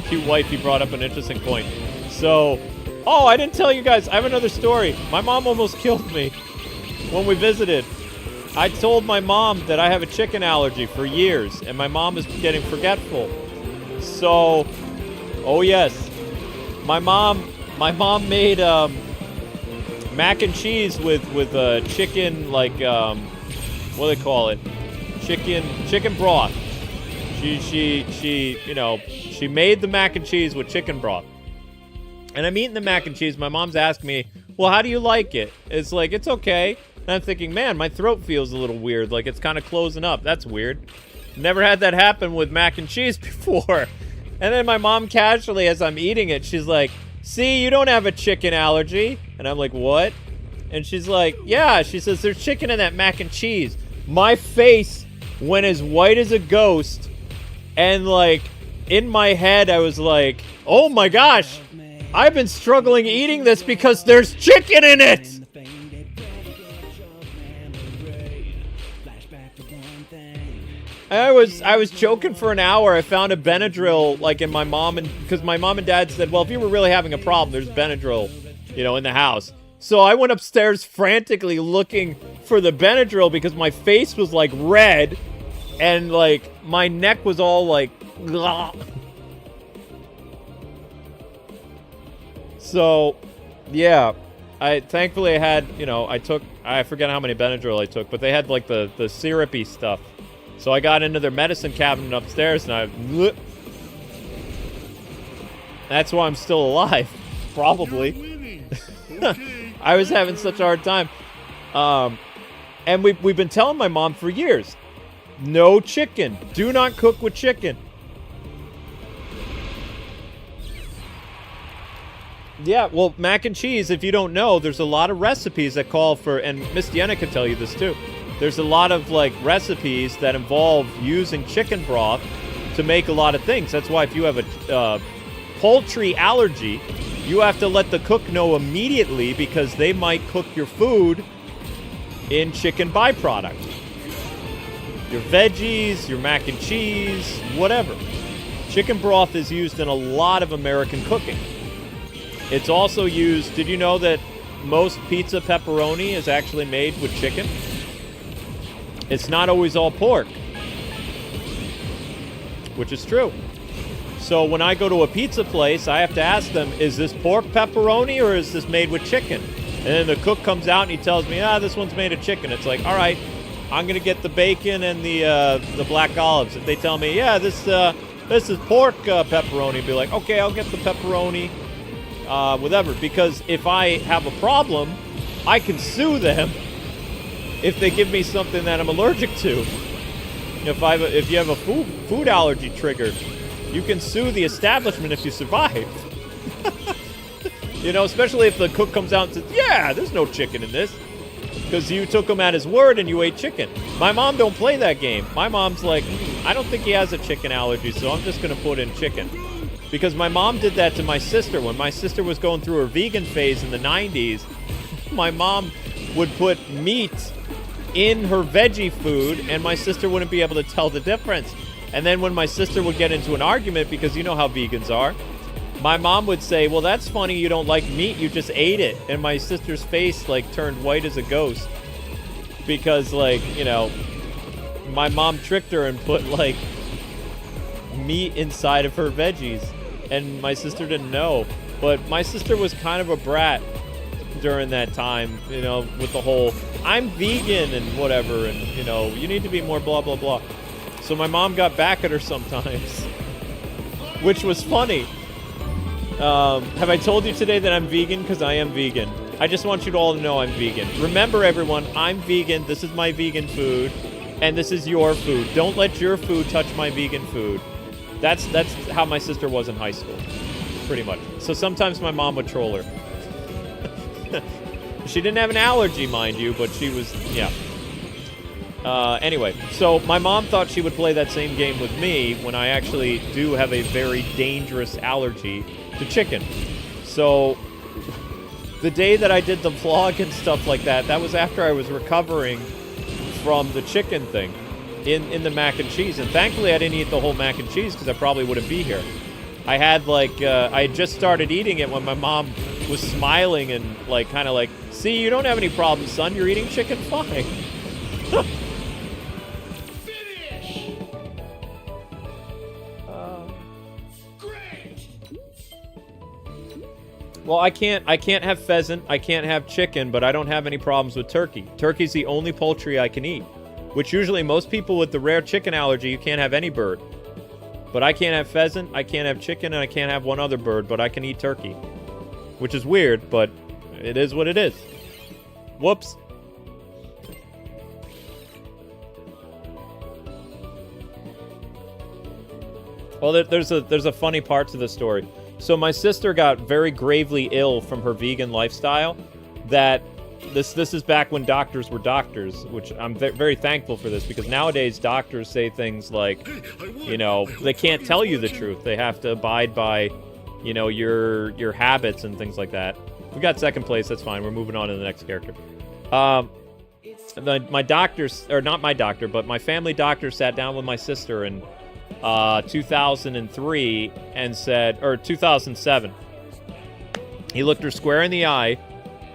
cute wife, he brought up an interesting point. So, oh, I didn't tell you guys. I have another story. My mom almost killed me when we visited. I told my mom that I have a chicken allergy for years, and my mom is getting forgetful. So, oh yes, my mom made mac and cheese with chicken, like what do they call it? Chicken broth. She made the mac and cheese with chicken broth. And I'm eating the mac and cheese. My mom's asking me, well, how do you like it? It's like, it's okay. And I'm thinking, man, my throat feels a little weird. Like, it's kind of closing up. That's weird. Never had that happen with mac and cheese before. And then my mom casually, as I'm eating it, she's like, see, you don't have a chicken allergy. And I'm like, what? And she's like, yeah. She says, there's chicken in that mac and cheese. My face went as white as a ghost. And, like, in my head, I was like, oh my gosh. I've been struggling eating this because there's chicken in it. I was joking for an hour. I found a Benadryl, like, in my mom, and because my mom and dad said, well, if you were really having a problem, there's Benadryl, in the house. So I went upstairs frantically looking for the Benadryl because my face was, like, red, and, like, my neck was all, like, blah. So, yeah, thankfully I had, I forget how many Benadryl I took, but they had, like, the syrupy stuff. So I got into their medicine cabinet upstairs, and that's why I'm still alive, probably. Okay. I was having such a hard time. And we've been telling my mom for years, no chicken. Do not cook with chicken. Yeah, well, mac and cheese, if you don't know, there's a lot of recipes that call for, and Miss Deanna can tell you this too, there's a lot of, like, recipes that involve using chicken broth to make a lot of things. That's why if you have a poultry allergy, you have to let the cook know immediately because they might cook your food in chicken byproduct. Your veggies, your mac and cheese, whatever. Chicken broth is used in a lot of American cooking. It's also used, did you know that most pizza pepperoni is actually made with chicken? It's not always all pork, which is true. So when I go to a pizza place, I have to ask them, is this pork pepperoni or is this made with chicken? And then the cook comes out and he tells me, this one's made of chicken. It's like, all right, I'm going to get the bacon and the black olives. If they tell me, yeah, this is pork pepperoni, I'd be like, okay, I'll get the pepperoni. Whatever, because if I have a problem, I can sue them if they give me something that I'm allergic to. If you have a food allergy triggered, you can sue the establishment if you survive. Especially if the cook comes out and says, yeah, there's no chicken in this, because you took him at his word and you ate chicken. My mom don't play that game. My mom's like, I don't think he has a chicken allergy, so I'm just going to put in chicken. Because my mom did that to my sister. When my sister was going through her vegan phase in the 90s, my mom would put meat in her veggie food, and my sister wouldn't be able to tell the difference. And then when my sister would get into an argument, because you know how vegans are, my mom would say, well, that's funny, you don't like meat, you just ate it. And my sister's face, like, turned white as a ghost. Because, like, my mom tricked her and put, like, meat inside of her veggies. And my sister didn't know. But my sister was kind of a brat during that time, with the whole, I'm vegan and whatever, and, you need to be more blah, blah, blah. So my mom got back at her sometimes, which was funny. Have I told you today that I'm vegan? Because I am vegan. I just want you to all to know I'm vegan. Remember, everyone, I'm vegan. This is my vegan food. And this is your food. Don't let your food touch my vegan food. That's how my sister was in high school. Pretty much. So sometimes my mom would troll her. She didn't have an allergy, mind you, but she was, yeah. Anyway, so my mom thought she would play that same game with me when I actually do have a very dangerous allergy to chicken. So the day that I did the vlog and stuff like that, that was after I was recovering from the chicken thing in the mac and cheese. And thankfully I didn't eat the whole mac and cheese because I probably wouldn't be here. I had like, I had just started eating it when my mom was smiling and like, kind of like, see, you don't have any problems, son. You're eating chicken fine. Well, I can't have pheasant, I can't have chicken, but I don't have any problems with turkey. Turkey's the only poultry I can eat, which usually most people with the rare chicken allergy, you can't have any bird. But I can't have pheasant, I can't have chicken, and I can't have one other bird, but I can eat turkey. Which is weird, but it is what it is. Whoops. Well, there's a funny part to the story. So my sister got very gravely ill from her vegan lifestyle. That this is back when doctors were doctors, which I'm very thankful for this, because nowadays doctors say things like, you know, they can't tell you the truth. They have to abide by, you know, your habits and things like that. We got second place. That's fine. We're moving on to the next character. My doctors, or not my doctor, but my family doctor sat down with my sister in 2003 and said, or 2007. He looked her square in the eye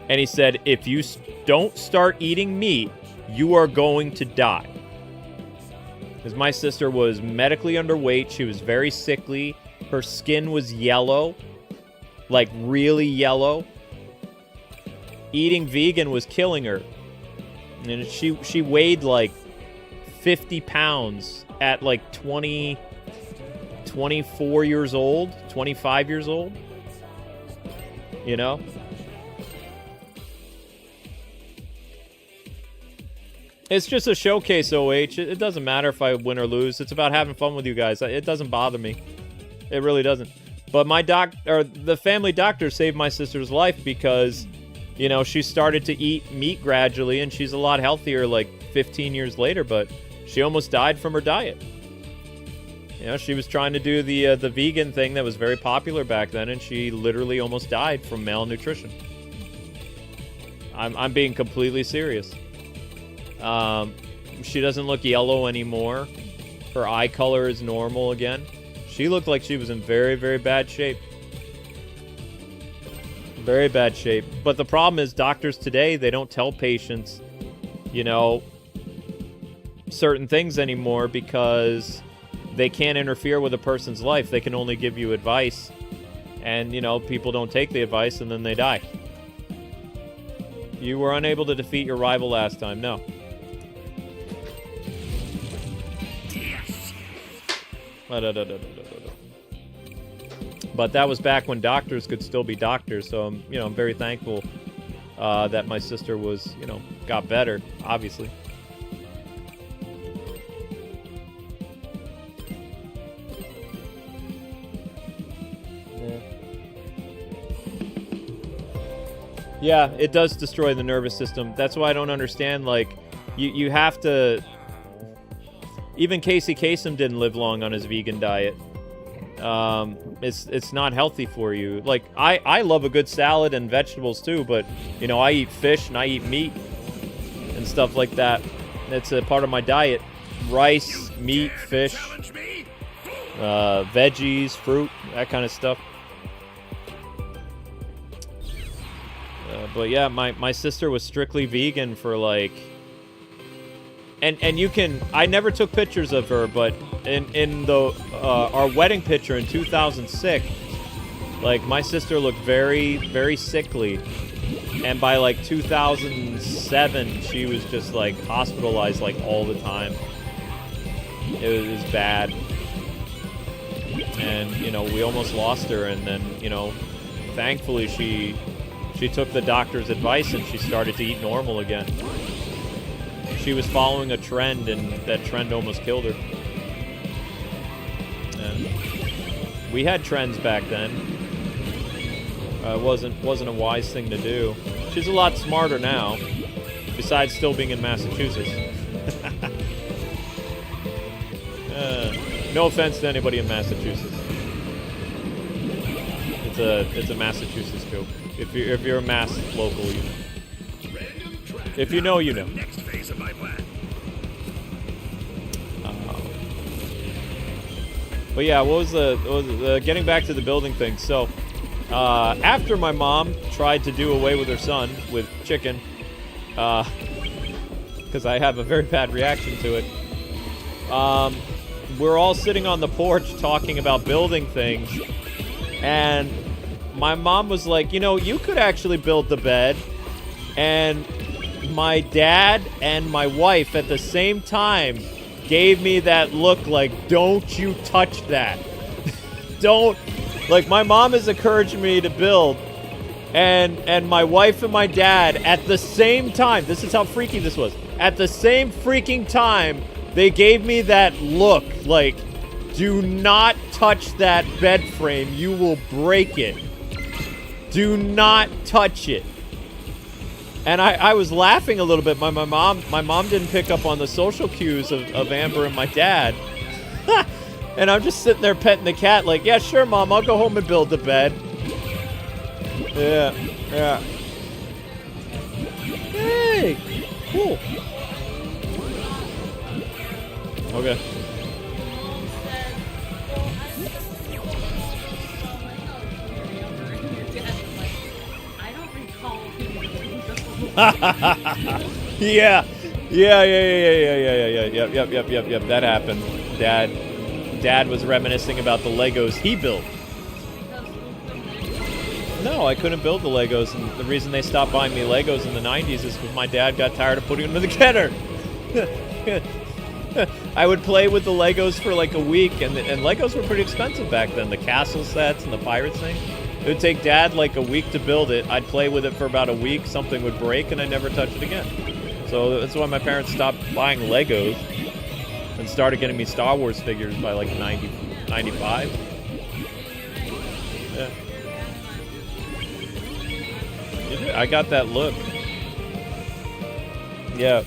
and he said, if you don't start eating meat, you are going to die. Because my sister was medically underweight. She was very sickly. Her skin was yellow, like really yellow. Eating vegan was killing her. And she weighed like 50 pounds at like 24 years old, 25 years old. You know? It's just a showcase, OH. It doesn't matter if I win or lose. It's about having fun with you guys. It doesn't bother me. It really doesn't. But the family doctor saved my sister's life because, you know, she started to eat meat gradually, and she's a lot healthier like 15 years later, but she almost died from her diet. You know, she was trying to do the vegan thing that was very popular back then, and she literally almost died from malnutrition. I'm being completely serious. She doesn't look yellow anymore. Her eye color is normal again. She looked like she was in very, very bad shape. Very bad shape. But the problem is doctors today, they don't tell patients, you know, certain things anymore because they can't interfere with a person's life. They can only give you advice. And, you know, people don't take the advice and then they die. You were unable to defeat your rival last time. No. But that was back when doctors could still be doctors. So, you know, I'm very thankful that my sister was, you know, got better, obviously. Yeah, it does destroy the nervous system. That's why I don't understand, like, you have to... Even Casey Kasem didn't live long on his vegan diet. It's not healthy for you. Like, I love a good salad and vegetables too, but, you know, I eat fish and I eat meat and stuff like that. It's a part of my diet. Rice, meat, fish, veggies, fruit, that kind of stuff. But yeah, my sister was strictly vegan for like... And you can... I never took pictures of her, but in the our wedding picture in 2006, like, my sister looked very, very sickly. And by like 2007, she was just like hospitalized like all the time. It was bad. And, you know, we almost lost her, and then, you know, thankfully she took the doctor's advice and she started to eat normal again. She was following a trend, and that trend almost killed her. And we had trends back then. It wasn't a wise thing to do. She's a lot smarter now, besides still being in Massachusetts. No offense to anybody in Massachusetts. It's a Massachusetts joke. If you're a Mass local, you know. If you know, you know. Next phase of my plan. But yeah, what was the getting back to the building thing? So after my mom tried to do away with her son with chicken, because I have a very bad reaction to it. We're all sitting on the porch talking about building things, and my mom was like, you know, you could actually build the bed. And my dad and my wife at the same time gave me that look like, don't you touch that. Don't. Like, my mom has encouraged me to build, and my wife and my dad at the same time, this is how freaky this was, at the same freaking time, they gave me that look, like, do not touch that bed frame, you will break it. Do not touch it. And I was laughing a little bit. My mom didn't pick up on the social cues of Amber and my dad. And I'm just sitting there petting the cat like, yeah, sure, Mom, I'll go home and build the bed. Yeah. Hey, cool. Okay. Yeah. Yep. That happened. Dad was reminiscing about the Legos he built. No, I couldn't build the Legos, and the reason they stopped buying me Legos in the 90s is because my dad got tired of putting them together. I would play with the Legos for like a week, and Legos were pretty expensive back then. The castle sets and the pirates thing. It would take Dad like a week to build it. I'd play with it for about a week, something would break, and I'd never touch it again. So that's why my parents stopped buying Legos and started getting me Star Wars figures by like 90, 95. Yeah. I got that look. Yeah.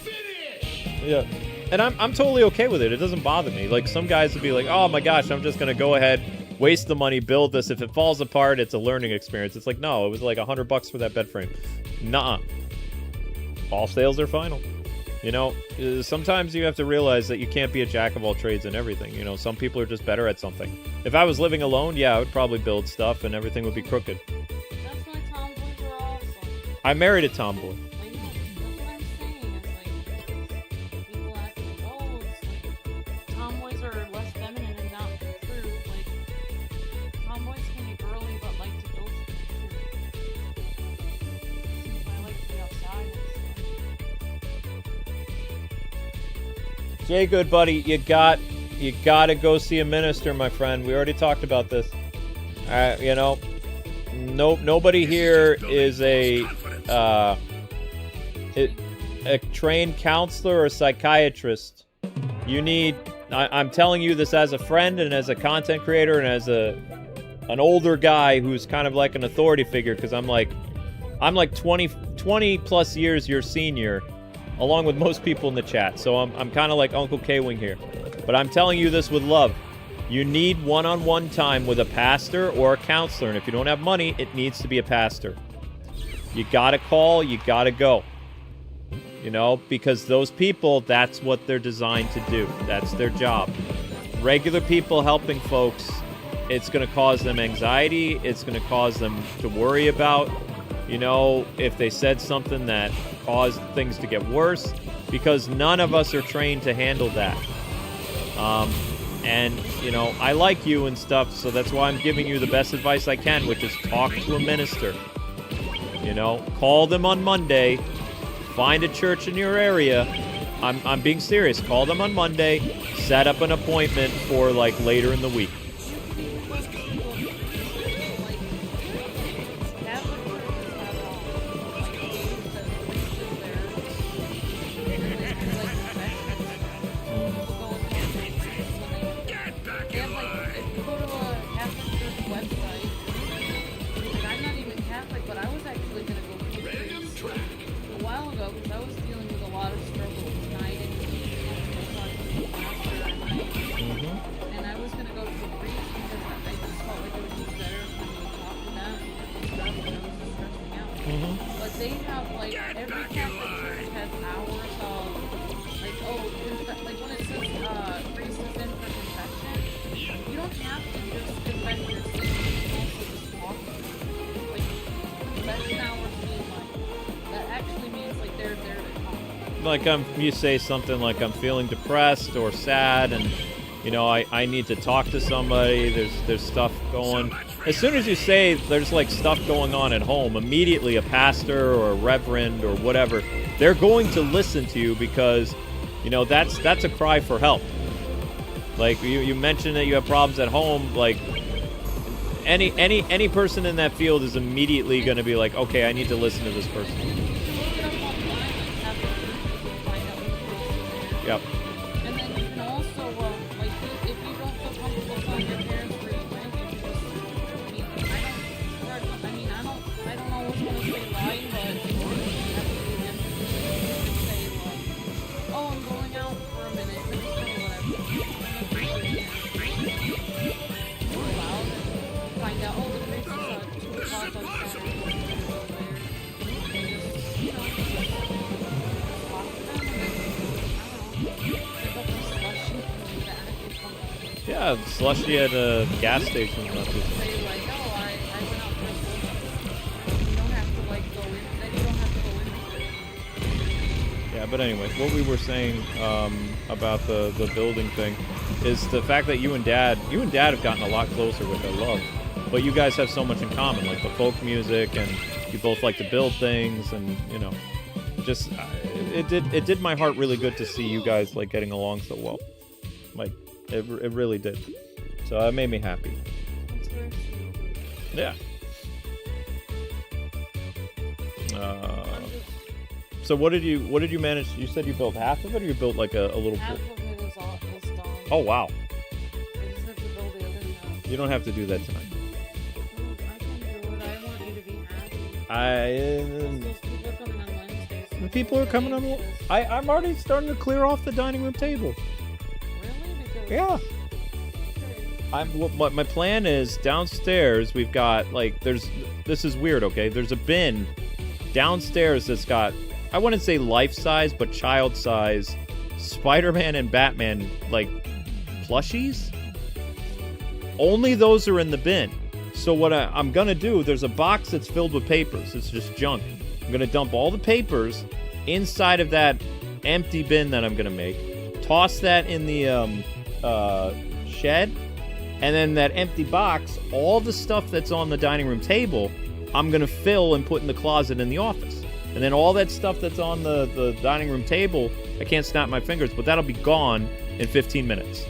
And I'm totally okay with it. It doesn't bother me. Like, some guys would be like, oh my gosh, I'm just going to go ahead, waste the money, build this. If it falls apart, it's a learning experience. It's like, no, it was like $100 for that bed frame. Nuh-uh. All sales are final. You know, sometimes you have to realize that you can't be a jack of all trades and everything. You know, some people are just better at something. If I was living alone, yeah, I would probably build stuff and everything would be crooked. That's why tomboys are awesome. I married a tomboy. Like, that's what I'm saying. It's like, people act like, oh, it's like, tomboys are less feminine and not true. Like, tomboys can be girly but like to build stuff too. I like to be outside and stuff. Jay, good buddy, you gotta go see a minister, my friend. We already talked about this. You know, nobody here is a trained counselor or psychiatrist. You need. I'm telling you this as a friend and as a content creator and as an older guy who's kind of like an authority figure, because I'm like 20 plus years your senior, along with most people in the chat. So I'm kind of like Uncle K-Wing here. But I'm telling you this with love. You need one-on-one time with a pastor or a counselor. And if you don't have money, it needs to be a pastor. You gotta call, you gotta go. You know, because those people, that's what they're designed to do. That's their job. Regular people helping folks, it's gonna cause them anxiety. It's gonna cause them to worry about, you know, if they said something that caused things to get worse, because none of us are trained to handle that. And, you know, I like you and stuff, so that's why I'm giving you the best advice I can, which is talk to a minister. You know, call them on Monday, find a church in your area. I'm being serious. Call them on Monday, set up an appointment for, like, later in the week. because I was dealing with a lot of struggles, and I didn't talk to the pastor, and I was gonna go to a priest because I just felt like it would be better if we talk to them and stuff, and I was just stressing out. But they have like every Catholic church has hours of like like when it says priest is in for confession, you don't have to just confess your sins, you can also just talk to them. Like confession hours mean like that actually means like they're there to talk. Like you say something like I'm feeling depressed or sad, and you know I need to talk to somebody. There's stuff going. As soon as you say there's like stuff going on at home, immediately a pastor or a reverend or whatever, they're going to listen to you because, you know, that's a cry for help. Like you mentioned that you have problems at home, like any person in that field is immediately going to be like, okay, I need to listen to this person. Yep. And then you can also, like, if you don't feel comfortable telling your parents where you went, you can just, I don't always want to say lying, but you have to be empathy and say, like, oh, I'm going out for a minute, or whatever. Go out and find out, oh, the priest is at 2 o'clock on Saturday, you know, just talk to them, and then, Yeah, slushy at a gas station. say like, oh, I went out for a slushy. You don't have to like go in. Then you don't have to go in with it. Yeah, but anyway, what we were saying about the building thing is the fact that you and Dad have gotten a lot closer, which I love. But you guys have so much in common, like the folk music, and you both like to build things, and you know, just it did my heart really good to see you guys like getting along so well. Like it really did. So it made me happy. That's very sweet. Yeah. I'm just, So what did you manage? You said you built half of it, or you built like a little half pool? of it is done. Oh wow! I just have to build the other half. You don't have to do that tonight. I can do it. I want you to be happy. Those people are coming on Wednesday. So The people are coming on. I'm already starting to clear off the dining room table. Really? Because Yeah. okay. What my plan is downstairs. We've got like this is weird. Okay, there's a bin downstairs that's got, I wouldn't say life size, but child size Spider-Man and Batman like plushies. Only those are in the bin. So what I'm gonna do? There's a box that's filled with papers. It's just junk. I'm gonna dump all the papers inside of that empty bin that I'm gonna make. Toss that in the shed. And then that empty box, all the stuff that's on the dining room table, I'm going to fill and put in the closet in the office. And then all that stuff that's on the dining room table, I can't snap my fingers, but that'll be gone in 15 minutes.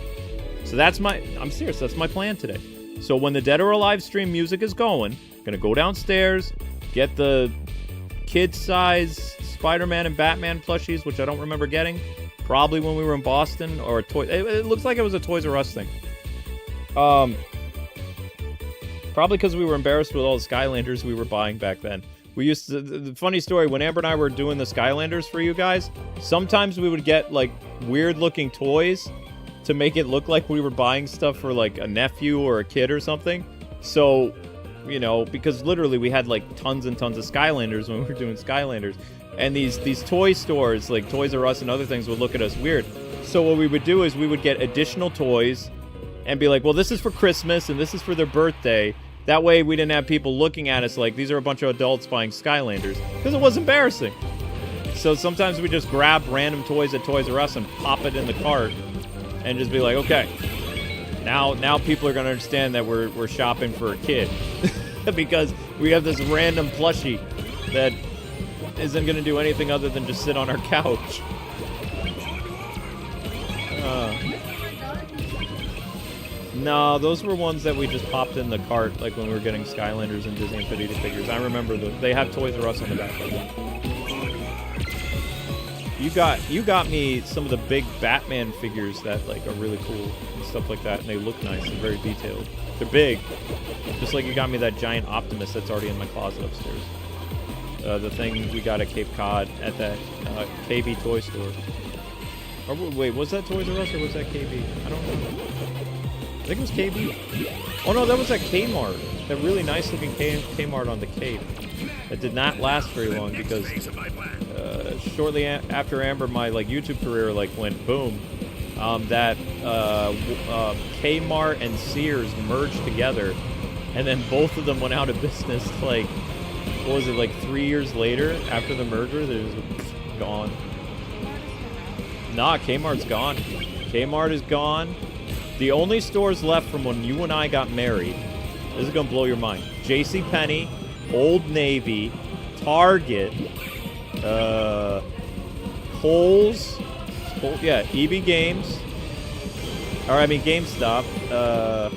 So I'm serious, that's my plan today. So when the Dead or Alive stream music is going, I'm going to go downstairs, get the kid-size Spider-Man and Batman plushies, which I don't remember getting, probably when we were in Boston, or it looks like it was a Toys R Us thing. Probably because we were embarrassed with all the Skylanders we were buying back then. We used to, the funny story, when Amber and I were doing the Skylanders for you guys, sometimes we would get like weird looking toys to make it look like we were buying stuff for like a nephew or a kid or something. So, you know, because literally we had like tons and tons of Skylanders when we were doing Skylanders. And these toy stores, like Toys R Us and other things, would look at us weird. So what we would do is we would get additional toys and be like, well, this is for Christmas and this is for their birthday. That way we didn't have people looking at us like these are a bunch of adults buying Skylanders, because it was embarrassing. So sometimes we just grab random toys at Toys R Us and pop it in the cart and just be like, okay, now people are going to understand that we're shopping for a kid because we have this random plushie that isn't going to do anything other than just sit on our couch. No, those were ones that we just popped in the cart, like when we were getting Skylanders and Disney Infinity figures. I remember they have Toys R Us on the back of them. You got me some of the big Batman figures that like are really cool and stuff like that, and they look nice and very detailed. They're big, just like you got me that giant Optimus that's already in my closet upstairs. the thing we got at Cape Cod at that KB toy store. Or wait, was that Toys R Us or was that KB? I don't know. I think it was KB. Oh no, that was at Kmart. That really nice looking Kmart on the Cape. That did not last very long because shortly after Amber, my like YouTube career like went boom. That Kmart and Sears merged together, and then both of them went out of business. Like, what was it? Like 3 years later, after the merger, they're just gone. Nah, Kmart's gone. Kmart is gone. The only stores left from when you and I got married. This is gonna blow your mind. JCPenney, Old Navy, Target, Kohl's. Yeah, EB Games. Or I mean GameStop. The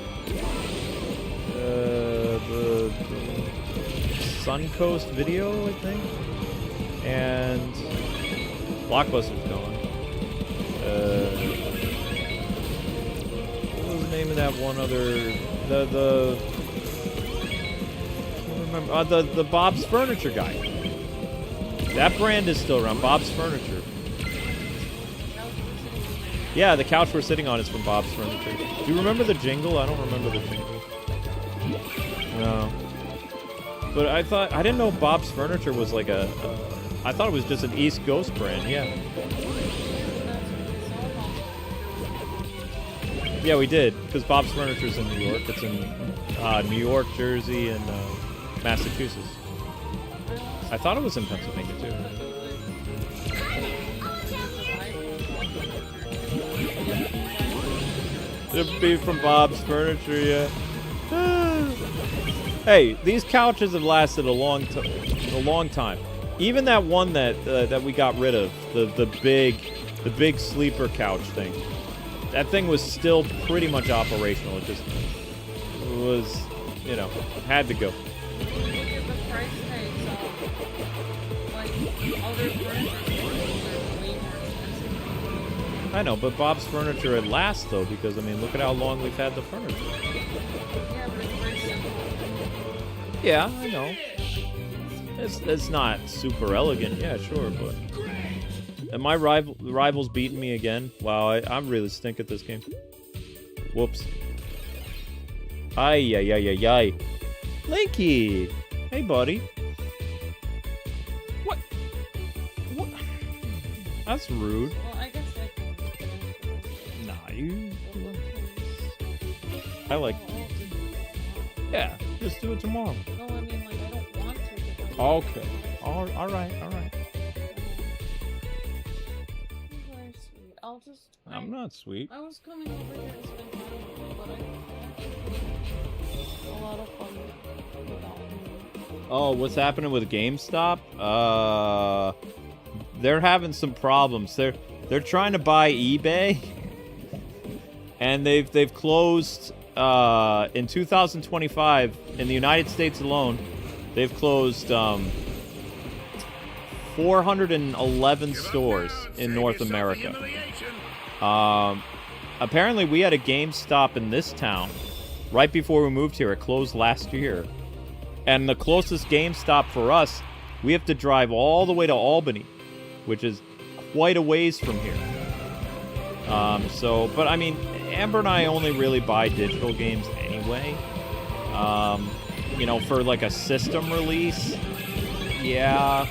Suncoast Video, I think. And Blockbuster's gone. What was the name of that one other? I can't remember. The Bob's Furniture guy. That brand is still around. Bob's Furniture. Yeah, the couch we're sitting on is from Bob's Furniture. Do you remember the jingle? I don't remember the jingle. No. But I didn't know Bob's Furniture was like I thought it was just an East Coast brand, yeah. Yeah, we did, because Bob's Furniture's in New York. It's in New York, Jersey, and Massachusetts. I thought it was in Pennsylvania, too. It'd be from Bob's Furniture, yeah. Hey, these couches have lasted a long time. Even that one that we got rid of, the big sleeper couch thing. That thing was still pretty much operational. It just was, you know, had to go. Look at the price tags on like other furniture stores, they're way more expensive. I know, but Bob's Furniture it lasts though, because I mean, look at how long we've had the furniture. Yeah, but it's very simple. Yeah, I know. It's not super elegant, yeah, sure, but. And my rival's beating me again. Wow, I'm really stink at this game. Whoops. Ay. Linky! Hey, buddy. What? That's rude. Well, I guess I can. Nah, you... I like... Yeah, just do it tomorrow. No, I mean, like, I don't want to. Okay. All right. Very sweet. I'll just... I'm not sweet. I was coming over here to spend time with you, but I a lot of fun without you. Oh, what's happening with GameStop? They're having some problems. They're trying to buy eBay, and they've closed in 2025 in the United States alone. They've closed 411 stores in North America. Apparently, we had a GameStop in this town right before we moved here. It closed last year. And the closest GameStop for us, we have to drive all the way to Albany, which is quite a ways from here. But I mean, Amber and I only really buy digital games anyway. You know, for like a system release, yeah.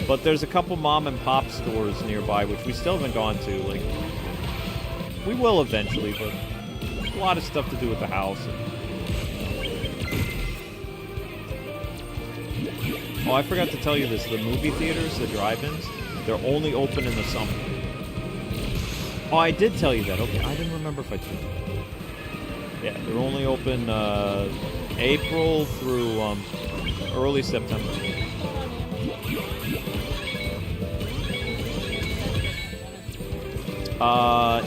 But there's a couple mom and pop stores nearby, which we still haven't gone to. Like, we will eventually, but a lot of stuff to do with the house. Oh, I forgot to tell you this. The movie theaters, the drive-ins, they're only open in the summer. Oh, I did tell you that. Okay, I didn't remember if I told you. Yeah, they're only open April through early September.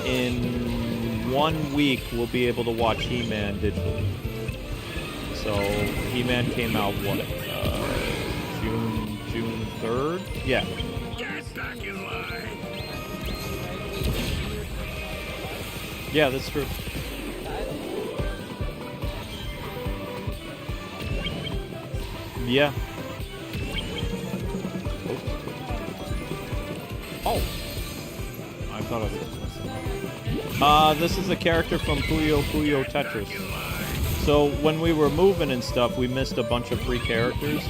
In 1 week, we'll be able to watch He-Man digitally. So, He-Man came out, what, June 3rd? Yeah. Get back in line. Yeah, that's true. Yeah. Oh. I thought I was missing. This is a character from Puyo Puyo Tetris. So when we were moving and stuff, we missed a bunch of free characters.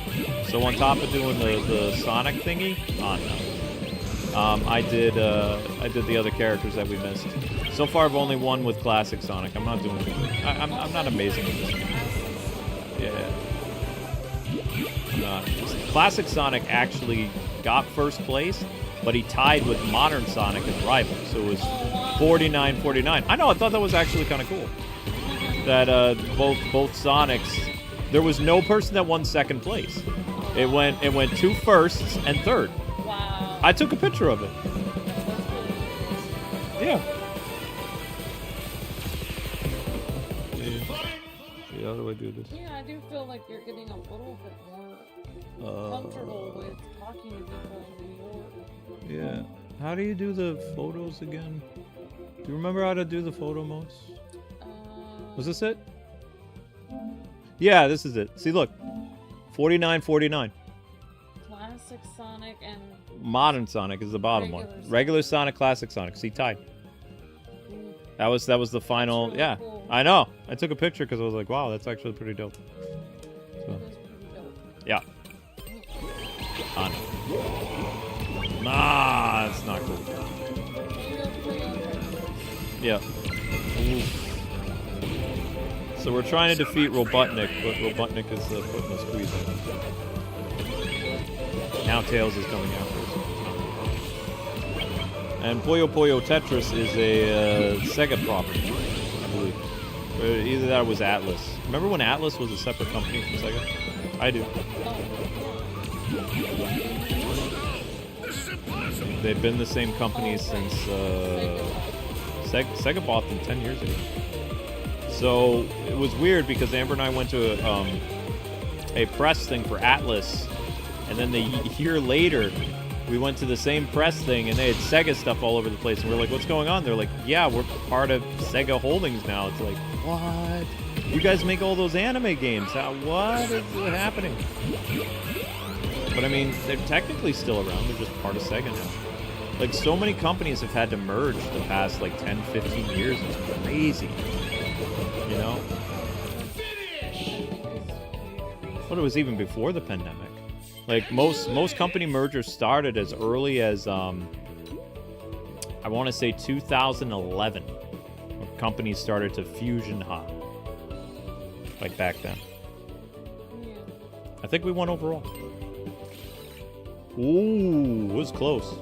So on top of doing the Sonic thingy, I did the other characters that we missed. So far, I've only won with Classic Sonic. I'm not doing good. I'm not amazing at this game. Yeah. Classic Sonic actually got first place, but he tied with Modern Sonic as rival. So it was 49-49. I know. I thought that was actually kind of cool. That both Sonics, there was no person that won second place. It went 2 firsts and 3rd. Wow. I took a picture of it. Yeah. See, how do I do this? Yeah, I do feel like you're getting a little bit more comfortable with talking to people in New York. Yeah. How do you do the photos again? Do you remember how to do the photo modes? Was this it? Yeah, this is it. See, look. 49-49. Classic Sonic and Modern Sonic is the bottom one. Regular Sonic, Classic Sonic. See, tied. That was the final. Really yeah, cool. I know. I took a picture because I was like, wow, that's actually pretty dope. So, That's pretty dope. yeah. On. Nah, it's not cool. Yeah. Oof. So we're trying to defeat Robotnik, but Robotnik is putting a squeeze in. Now Tails is coming after us. And Puyo Puyo Tetris is a Sega property, I believe. Either that or was Atlas. Remember when Atlas was a separate company from Sega? I do. They've been the same company since Sega bought them 10 years ago. So it was weird because Amber and I went to a press thing for Atlas, and then the year later we went to the same press thing and they had Sega stuff all over the place, and we're like, what's going on? They're like, yeah, we're part of Sega Holdings now. It's like, what? You guys make all those anime games. What is happening? But I mean, they're technically still around. They're just part of Sega now. Like, so many companies have had to merge the past, like, 10, 15 years. It's crazy. You know? But it was even before the pandemic. Like, most company mergers started as early as, I want to say 2011. When companies started to fusion hop. Like, back then. I think we won overall. Ooh, it was close.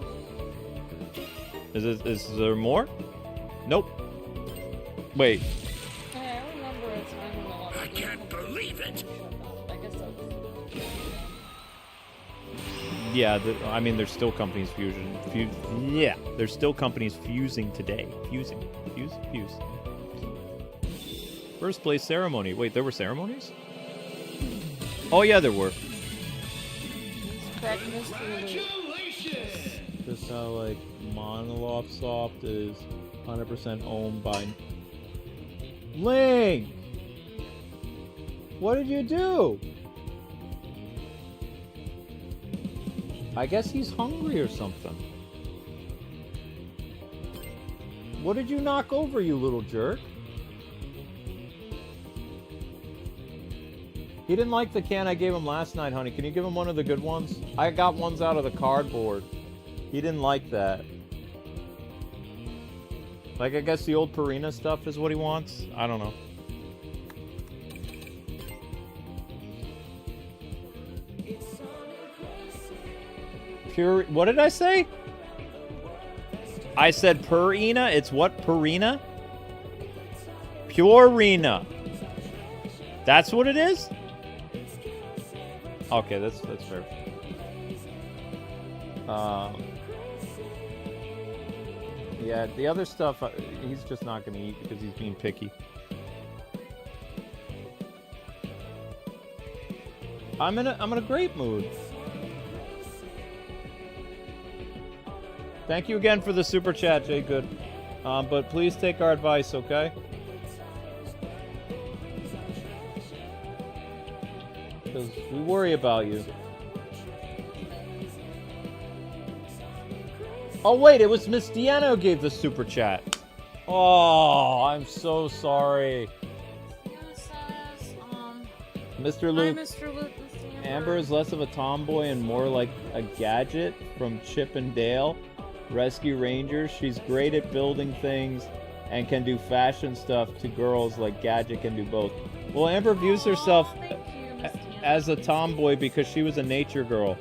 Is there more? Nope. Wait. Hey, I remember a time when a lot of I can't believe it. I guess that's... Yeah, I mean, there's still companies yeah, there's still companies fusing today. Fuse. First place ceremony. Wait, there were ceremonies? Oh yeah, there were. Just how, like, Monoloft Soft is 100% owned by... Link! What did you do? I guess he's hungry or something. What did you knock over, you little jerk? He didn't like the can I gave him last night, honey. Can you give him one of the good ones? I got ones out of the cardboard. He didn't like that. Like, I guess the old Purina stuff is what he wants? I don't know. Pure... What did I say? I said Purina? It's what, Purina? Purina. That's what it is? Okay, that's fair. Yeah, the other stuff, he's just not going to eat because he's being picky. I'm in a great mood. Thank you again for the super chat, Jay Good. But please take our advice, okay? Because we worry about you. Oh wait, it was Miss Deanna who gave the super chat. Oh, I'm so sorry. Mr. Luke. Hi, Mr. Luke. Amber is less of a tomboy and more like a gadget from Chip and Dale. Rescue Rangers. She's great at building things and can do fashion stuff to girls like Gadget can do both. Well, Amber views herself as a tomboy because she was a nature girl.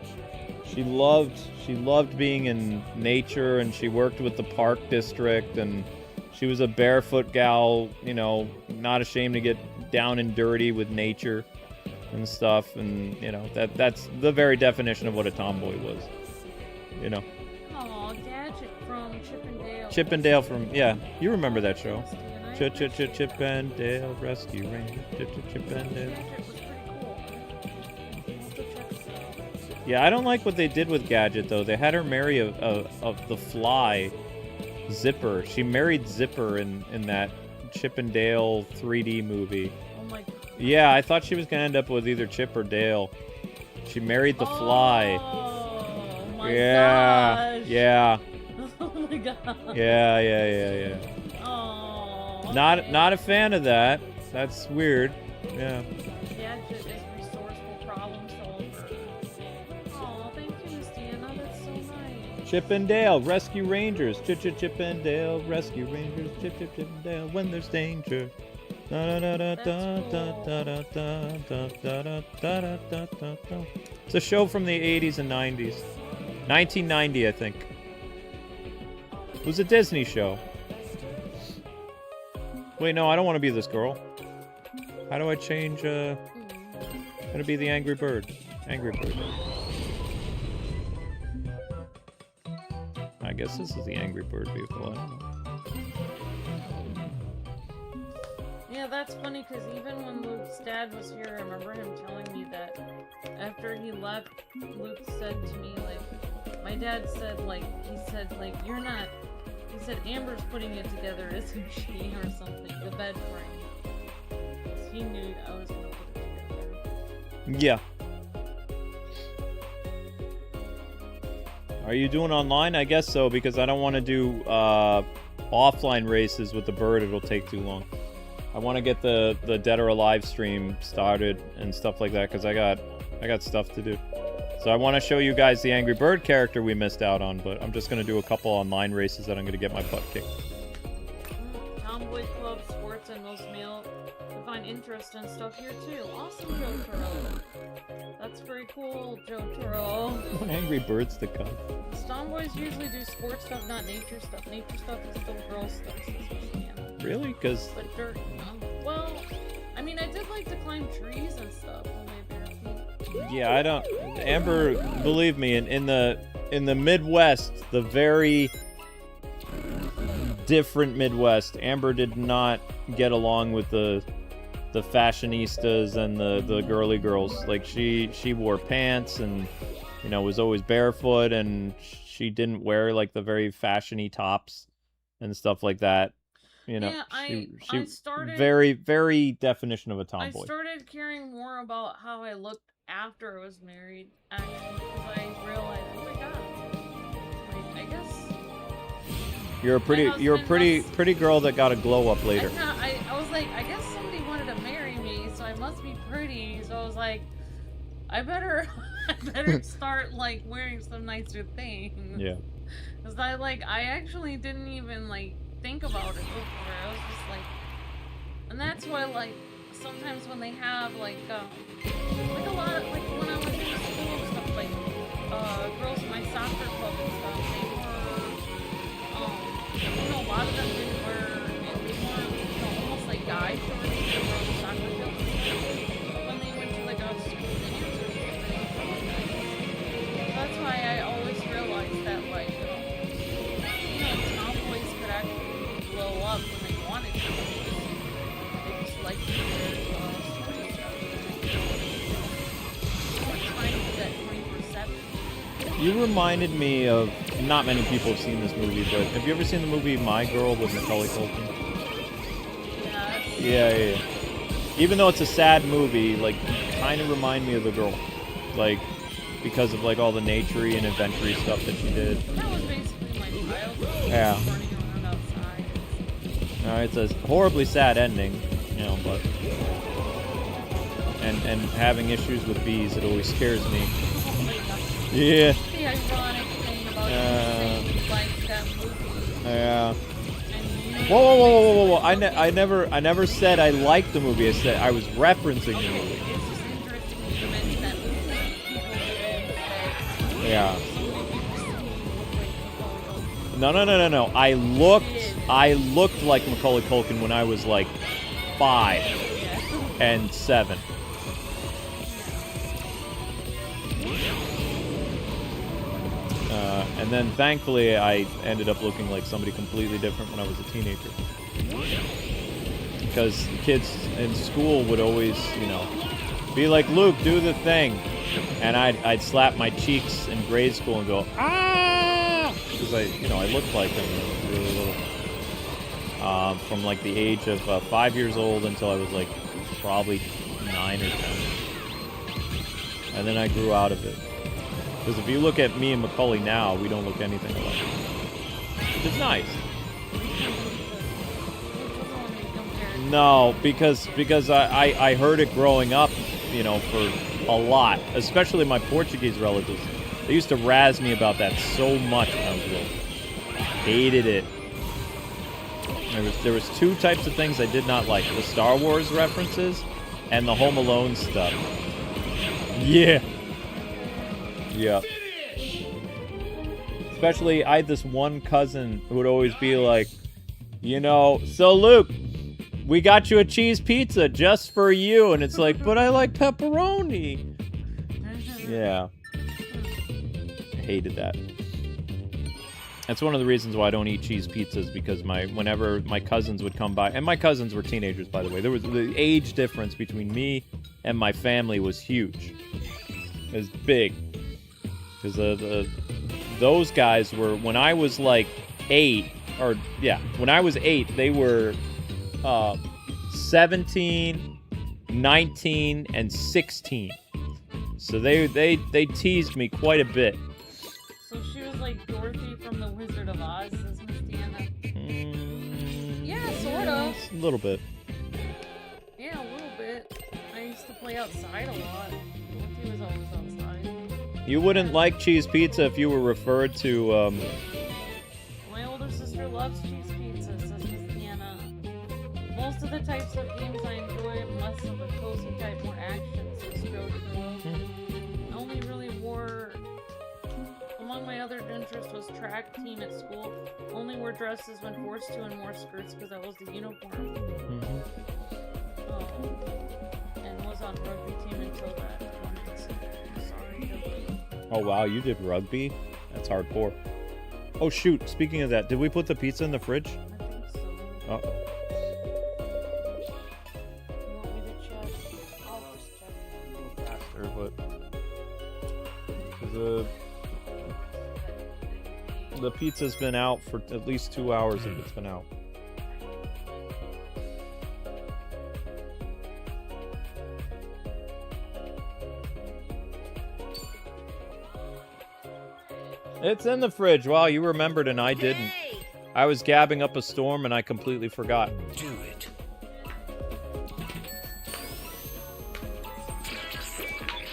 She loved being in nature, and she worked with the park district, and she was a barefoot gal, you know, not ashamed to get down and dirty with nature and stuff, and you know, that's the very definition of what a tomboy was. You know. Oh, Gadget from Chip and Dale. Chip and Dale from, yeah, you remember that show. Chip and Dale Rescue Rangers. Chip and Dale. Yeah, I don't like what they did with Gadget though. They had her marry of the Fly, Zipper. She married Zipper in that Chip and Dale 3D movie. Oh my god. Yeah, I thought she was gonna end up with either Chip or Dale. She married the Fly. Oh my gosh. Yeah. Oh my god. Yeah. Oh. Not a fan of that. That's weird. Yeah. Gadget is resourceful problem solver. Oh, thank you, Miss Deanna. That's so nice. Chip and Dale Rescue Rangers. Chip and Dale Rescue Rangers. Chip and Dale when there's danger. It's a show from the 80s and 90s. 1990, I think. It was a Disney show. Wait, no, I don't want to be this girl. How do I change, how to be the Angry Bird? Angry Bird. I guess this is the Angry Bird vehicle, I don't know. Yeah, that's funny because even when Luke's dad was here, I remember him telling me that after he left, Luke said to me, like, my dad said, like, he said, like, you're not, he said, Amber's putting it together, isn't she, or something, the bed frame. Because he knew I was going to put it together. Yeah. Are you doing online? I guess so, because I don't want to do offline races with the bird. It'll take too long. I want to get the Dead or Alive stream started and stuff like that, because I got stuff to do. So I want to show you guys the Angry Bird character we missed out on, but I'm just going to do a couple online races that I'm going to get my butt kicked. Tomboy Club, sports, and most male to find interest in stuff here too. Awesome, Joe Turo. That's very cool, Joe Turo. Angry Birds to come. Tomboys usually do sports stuff, not nature stuff. Nature stuff is still girl stuff. Really? Because... But dirt, well, I mean, I did like to climb trees and stuff with my bare feet. Yeah, I don't... Amber, believe me, in the Midwest, the very different Midwest, Amber did not get along with the fashionistas and the girly girls. Like, she wore pants and, you know, was always barefoot, and she didn't wear, like, the very fashiony tops and stuff like that. You know, yeah, she started, very, very definition of a tomboy. I started caring more about how I looked after I was married, actually, because I realized, oh my god, like, I guess you're a pretty girl that got a glow up later. I was like, I guess somebody wanted to marry me, so I must be pretty. So I was like, I better start like wearing some nicer things. Yeah. Cause I actually didn't even like think about it before. I was just like, and that's why like sometimes when they have like a lot of, like when I was in school and stuff, like girls in my soccer club and stuff, they were you know, a lot of them didn't wear, and they were, you know, almost like guy shorts that were on the soccer field and stuff. When they went to like a school dance or something, they looked really nice. That's why I always realized that like you know, tomboys could actually blow up when they wanted to. They just like to wear sporty stuff. They weren't trying to do that 24/7. You reminded me of, not many people have seen this movie, but have you ever seen the movie My Girl with Macaulay Culkin? Yes. Yeah. Even though it's a sad movie, like, you kind of remind me of the girl. Like, because of, like, all the nature-y and adventure-y stuff that she did. That was basically my Yeah. running around outside. It's a horribly sad ending, you know, but and having issues with bees, it always scares me. Yeah. The ironic thing about you saying you liked that movie. Yeah. And Whoa! I never said I liked the movie. I said I was referencing the movie. It's just interesting that you mentioned that movie. People didn't say. Yeah. So No. I looked like Macaulay Culkin when I was like 5 and 7. And then thankfully I ended up looking like somebody completely different when I was a teenager. Because kids in school would always, you know, be like, Luke, do the thing. And I'd slap my cheeks in grade school and go, ah! Because I looked like them when I was really little. From like the age of 5 years old until I was like probably 9 or 10. And then I grew out of it. Because if you look at me and Macaulay now, we don't look anything alike. Which is nice. No, because I heard it growing up, you know, for a lot. Especially my Portuguese relatives. They used to razz me about that so much when I was little. Hated it. There was 2 types of things I did not like. The Star Wars references and the Home Alone stuff. Yeah. Yeah. Especially, I had this one cousin who would always be like, you know, so Luke, we got you a cheese pizza just for you. And it's like, but I like pepperoni. Yeah. I hated that. That's one of the reasons why I don't eat cheese pizzas, because whenever my cousins would come by, and my cousins were teenagers, by the way, there was the age difference between me and my family was huge. It was big. Because those guys were, when I was like 8, when I was 8, they were 17, 19, and 16. So they teased me quite a bit. So she was like Dorothy from The Wizard of Oz, is Miss Deanna? Yeah, sort of. A little bit. Yeah, a little bit. I used to play outside a lot. Dorothy was always outside. You wouldn't like cheese pizza if you were referred to, My older sister loves cheese pizza, says Miss Deanna. Most of the types of games I enjoy less of a cozy type, more action, says Jojo. I only really wore... Among my other interests was track team at school. Only wore dresses when forced to and wore skirts because that was the uniform. And was on rugby team until that. Sorry. Oh wow, you did rugby? That's hardcore. Oh shoot, speaking of that, did we put the pizza in the fridge? I think so. Uh-oh. You want me to check? I'll just check. Faster, but... The pizza's been out for at least 2 hours if it's been out. It's in the fridge. Wow, you remembered and I didn't. I was gabbing up a storm and I completely forgot. Do it.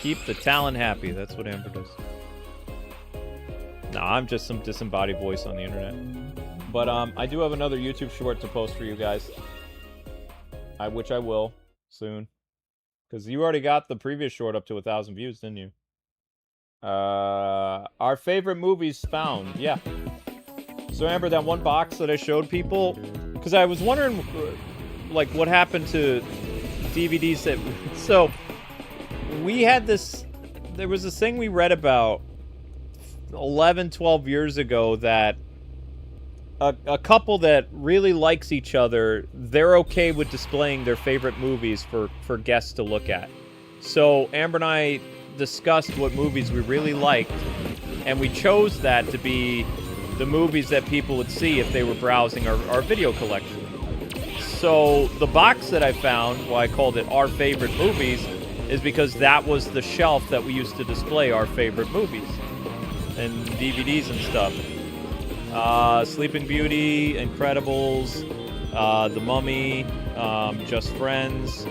Keep the talent happy. That's what Amber does. Nah, I'm just some disembodied voice on the internet. But I do have another YouTube short to post for you guys. Which I will soon. Because you already got the previous short up to 1,000 views, didn't you? Our favorite movies found. Yeah. So Amber, that one box that I showed people, because I was wondering, like, what happened to DVDs that... So, we had this... There was this thing we read about 11, 12 years ago that a couple that really likes each other, they're okay with displaying their favorite movies for guests to look at. So Amber and I discussed what movies we really liked, and we chose that to be the movies that people would see if they were browsing our video collection. So the box that I found, why I called it Our Favorite Movies, is because that was the shelf that we used to display our favorite movies and DVDs and stuff. Sleeping Beauty, Incredibles, The Mummy, Just Friends,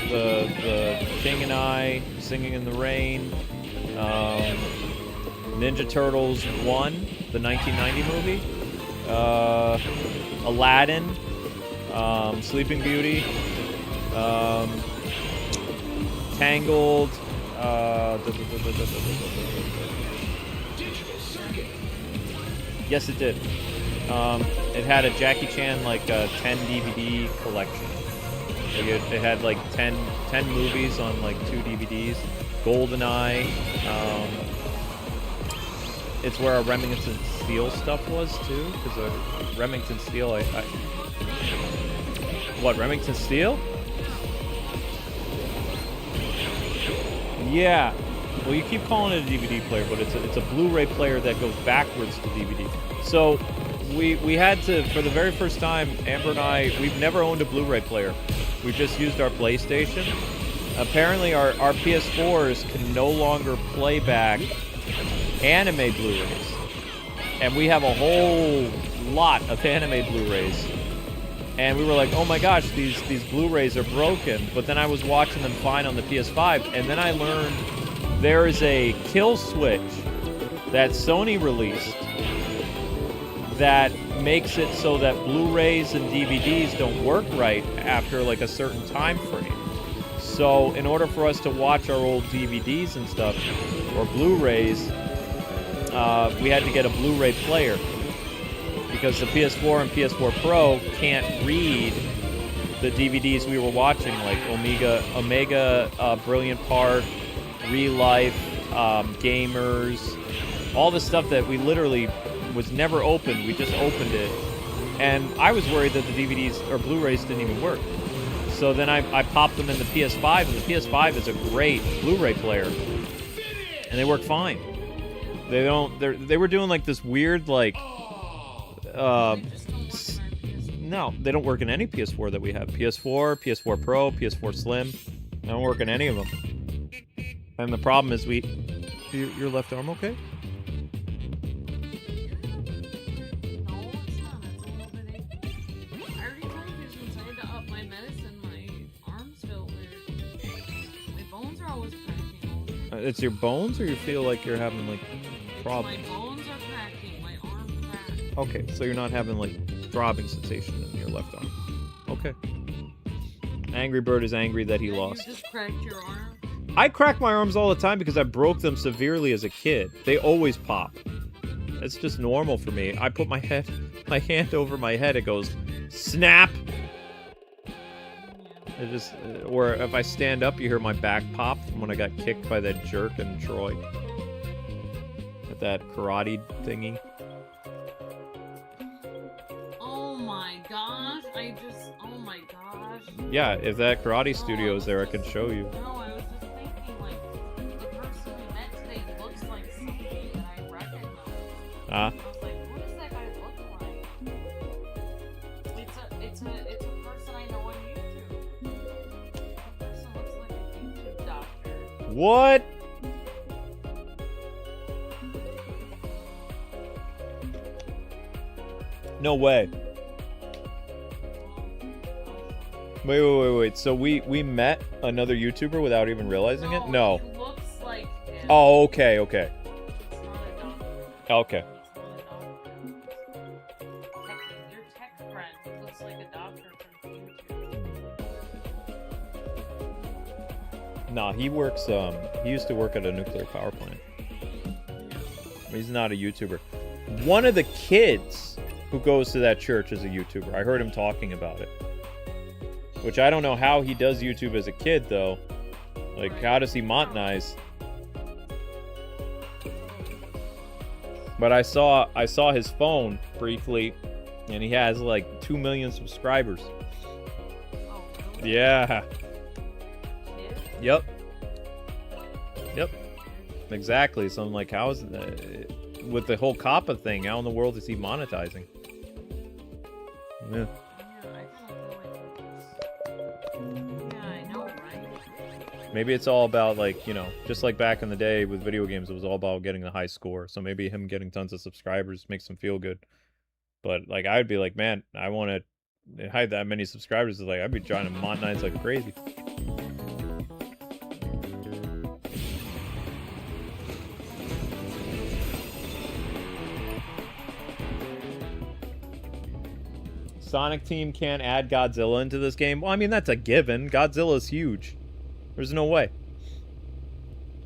the King and I, Singing in the Rain, Ninja Turtles 1, the 1990 movie, Aladdin, Sleeping Beauty, Tangled, yes, it did. It had a Jackie Chan, like, 10 DVD collection. Like it had, like, 10 movies on, like, 2 DVDs. GoldenEye. It's where our Remington Steele stuff was, too. Because Remington Steele, What, Remington Steele? Yeah. Well, you keep calling it a DVD player, but it's a Blu-ray player that goes backwards to DVD. So we had to, for the very first time, Amber and I, we've never owned a Blu-ray player. We've just used our PlayStation. Apparently, our PS4s can no longer play back anime Blu-rays, and we have a whole lot of anime Blu-rays. And we were like, oh my gosh, these Blu-rays are broken. But then I was watching them fine on the PS5, and then I learned there is a kill switch that Sony released that makes it so that Blu-rays and DVDs don't work right after like a certain time frame. So in order for us to watch our old DVDs and stuff, or Blu-rays, we had to get a Blu-ray player. Because the PS4 and PS4 Pro can't read the DVDs we were watching, like Omega, Brilliant Park, Real Life, Gamers, all the stuff that we literally was never opened. We just opened it, and I was worried that the DVDs or Blu-rays didn't even work. So then I popped them in the PS5, and the PS5 is a great Blu-ray player, and they work fine. They were doing like this weird like. No, they don't work in any PS4 that we have. PS4, PS4 Pro, PS4 Slim. They don't work in any of them. And the problem is your left arm okay? No, it's not. It's a little bit achy. I already told you since I had to up my medicine, my arms felt weird. My bones are always cracking all the time. It's your bones, or you feel like you're having like problems? My bones are cracking. My arm cracked. Okay, so you're not having like throbbing sensation in your left arm. Okay. Angry Bird is angry that he lost. You just cracked your arm? I crack my arms all the time because I broke them severely as a kid. They always pop. It's just normal for me. I put my hand over my head, it goes snap. It just, or if I stand up, you hear my back pop from when I got kicked by that jerk in Troy. At that karate thingy. Oh my gosh, oh my gosh. Yeah, if that karate studio is there, I can show you. No, I was just thinking, like, the person we met today looks like somebody that I recognize. I was like, what does that guy look like? It's a person I know on YouTube. The person looks like a YouTube doctor. What? No way. Wait. So we met another YouTuber without even realizing it? No. He looks like him. Oh, okay. It's not a doctor. Okay. It's not a doctor. Your tech friend looks like a doctor from YouTube. Nah, he works, he used to work at a nuclear power plant. He's not a YouTuber. One of the kids who goes to that church is a YouTuber. I heard him talking about it. Which I don't know how he does YouTube as a kid, though. Like, how does he monetize? But I saw his phone briefly, and he has like 2 million subscribers. Oh, really? Yeah. Kid? Yep. Exactly. So I'm like, how is that? With the whole COPPA thing, how in the world is he monetizing? Yeah. Yeah, I know, right? Maybe it's all about, like, you know, just like back in the day with video games, it was all about getting the high score. So maybe him getting tons of subscribers makes him feel good. But, like, I'd be like, man, I want to hide that many subscribers. Like, I'd be trying to monetize like crazy. Sonic Team can't add Godzilla into this game. Well, I mean, that's a given. Godzilla's huge. There's no way.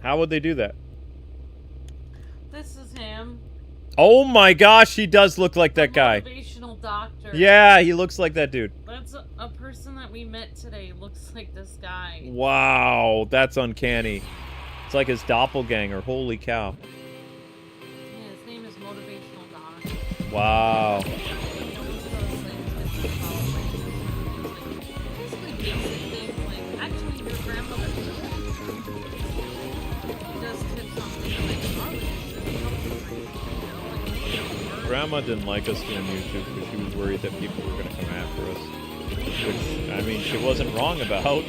How would they do that? This is him. Oh my gosh, he does look like that guy. Motivational doctor. Yeah, he looks like that dude. That's a person that we met today. Looks like this guy. Wow, that's uncanny. It's like his doppelganger. Holy cow. Yeah, his name is Motivational Doctor. Wow. Actually, your grandmother does tips on things like Grandma didn't like us doing YouTube because she was worried that people were going to come after us. Which, I mean, she wasn't wrong about.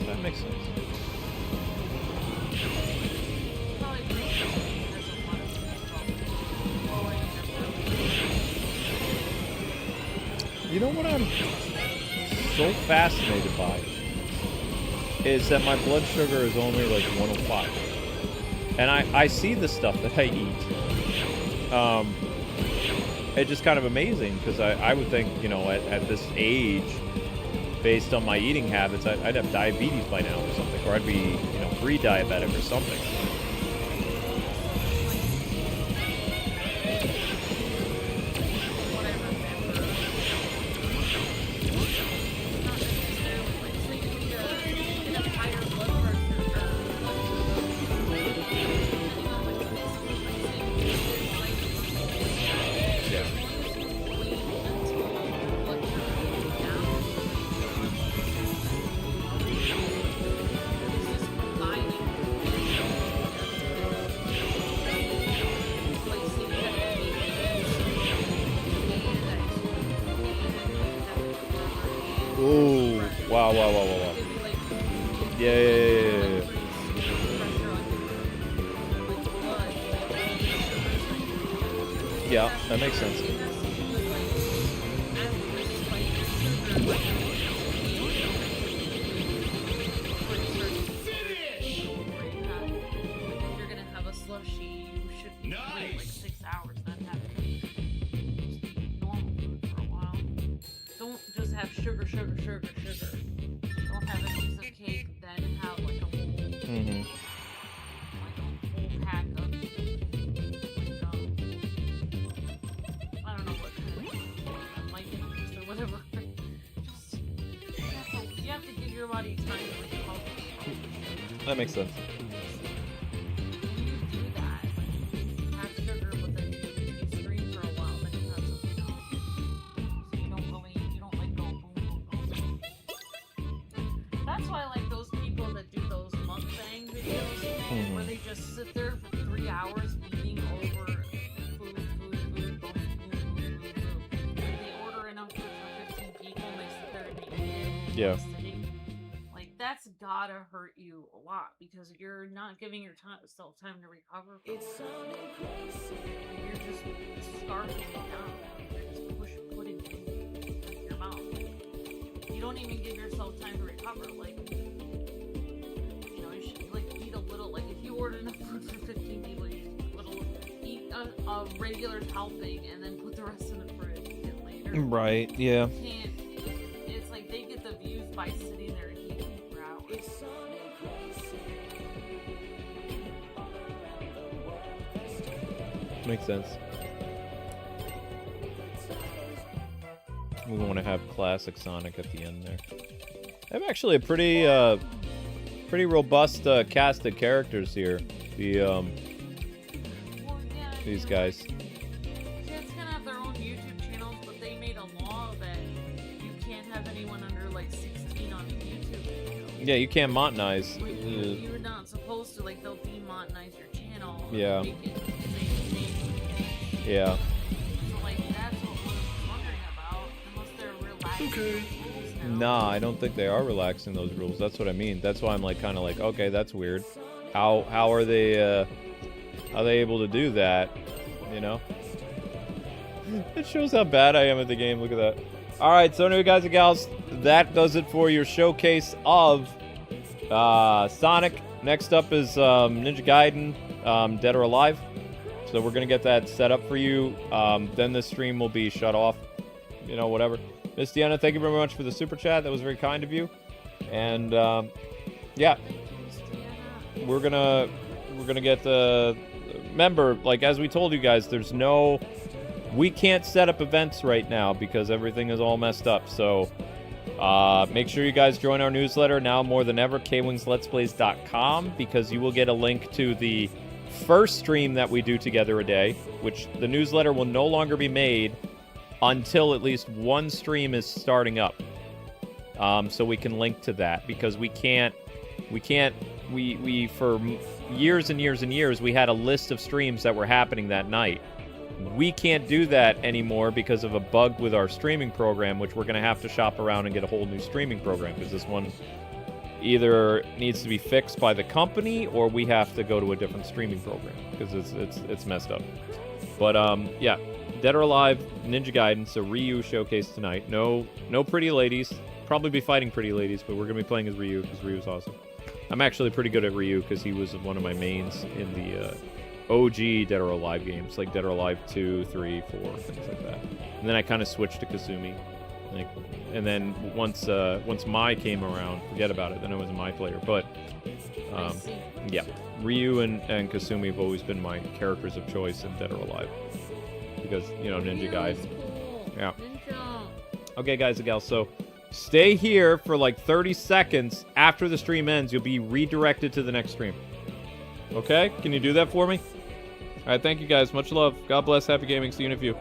That makes sense. You know what I'm so fascinated by is that my blood sugar is only like 105. And I see the stuff that I eat. It's just kind of amazing because I would think, you know, at this age, based on my eating habits, I'd have diabetes by now or something, or I'd be, you know, pre-diabetic or something. Ooh, wow. Yeah. Yeah, that makes sense. You're gonna have a slushy, you should wait like 6 hours, then have normal food for a while. Don't just have sugar. Don't have a piece of cake, then have like a whole, like a whole pack of, I don't know what kind of vitamins or whatever. Just, you have to give your body time to recover. That makes sense. When you do that, like, have sugar, but then you scream for a while, then you have something else. So you don't like go boom. That's why I like those people that do those mukbang videos, where they just sit there for 3 hours eating over food, boom. Like they order enough food for 15 people, and they sit there and they eat it. Yeah. Like, that's gotta hurt you a lot, because you're not giving yourself time to recover. You're just scarfing it down. You're just putting it in your mouth. You don't even give yourself time to recover. Like, you know, you should like eat a little. Like, if you order enough food for 15 people, you should eat a regular helping and then put the rest in the fridge and get later. Right. Yeah. You can't. It's like they get the views by sitting there and eating for hours. Makes sense. We want to have classic Sonic at the end there. I have actually a pretty robust cast of characters here. Well, yeah, These guys. kids can have their own YouTube channels, but they made a law that you can't have anyone under like 16 on a YouTube channel. Yeah, you can't monetize. You're not supposed to. Like, they'll demonetize your channel. And Yeah. Make it say the name. Yeah. So, like, that's what we're wondering about. Unless they're relaxing Okay. those rules now. Nah, I don't think they are relaxing those rules. That's what I mean. That's why I'm like kind of like, okay, that's weird. How are they able to do that? You know? It shows how bad I am at the game. Look at that. All right, so anyway, guys and gals, that does it for your showcase of Sonic. Next up is Ninja Gaiden, Dead or Alive. So we're gonna get that set up for you. Then the stream will be shut off. You know, whatever. Miss Deanna, thank you very much for the super chat. That was very kind of you. And yeah, we're gonna get the. Remember, like as we told you guys, we can't set up events right now because everything is all messed up. So make sure you guys join our newsletter now more than ever, Kwingsletsplays.com, because you will get a link to the first stream that we do together a day, which the newsletter will no longer be made until at least one stream is starting up. So we can link to that, because we for years and years and years, we had a list of streams that were happening that night. We can't do that anymore because of a bug with our streaming program, which we're going to have to shop around and get a whole new streaming program, because this one either needs to be fixed by the company or we have to go to a different streaming program because it's messed up. But yeah, Dead or Alive, Ninja Gaiden, so Ryu showcase tonight. No pretty ladies. Probably be fighting pretty ladies, but we're going to be playing as Ryu because Ryu's awesome. I'm actually pretty good at Ryu because he was one of my mains in the OG Dead or Alive games, like Dead or Alive 2, 3, 4, things like that. And then I kind of switched to Kasumi. And then once Mai came around, forget about it, then I was a Mai player. But yeah, Ryu and Kasumi have always been my characters of choice in Dead or Alive. Because, you know, Ninja Gaiden. Yeah. Okay, guys and gals, so stay here for like 30 seconds. After the stream ends, you'll be redirected to the next stream. Okay? Can you do that for me? All right, thank you guys. Much love. God bless. Happy gaming. See you in a few.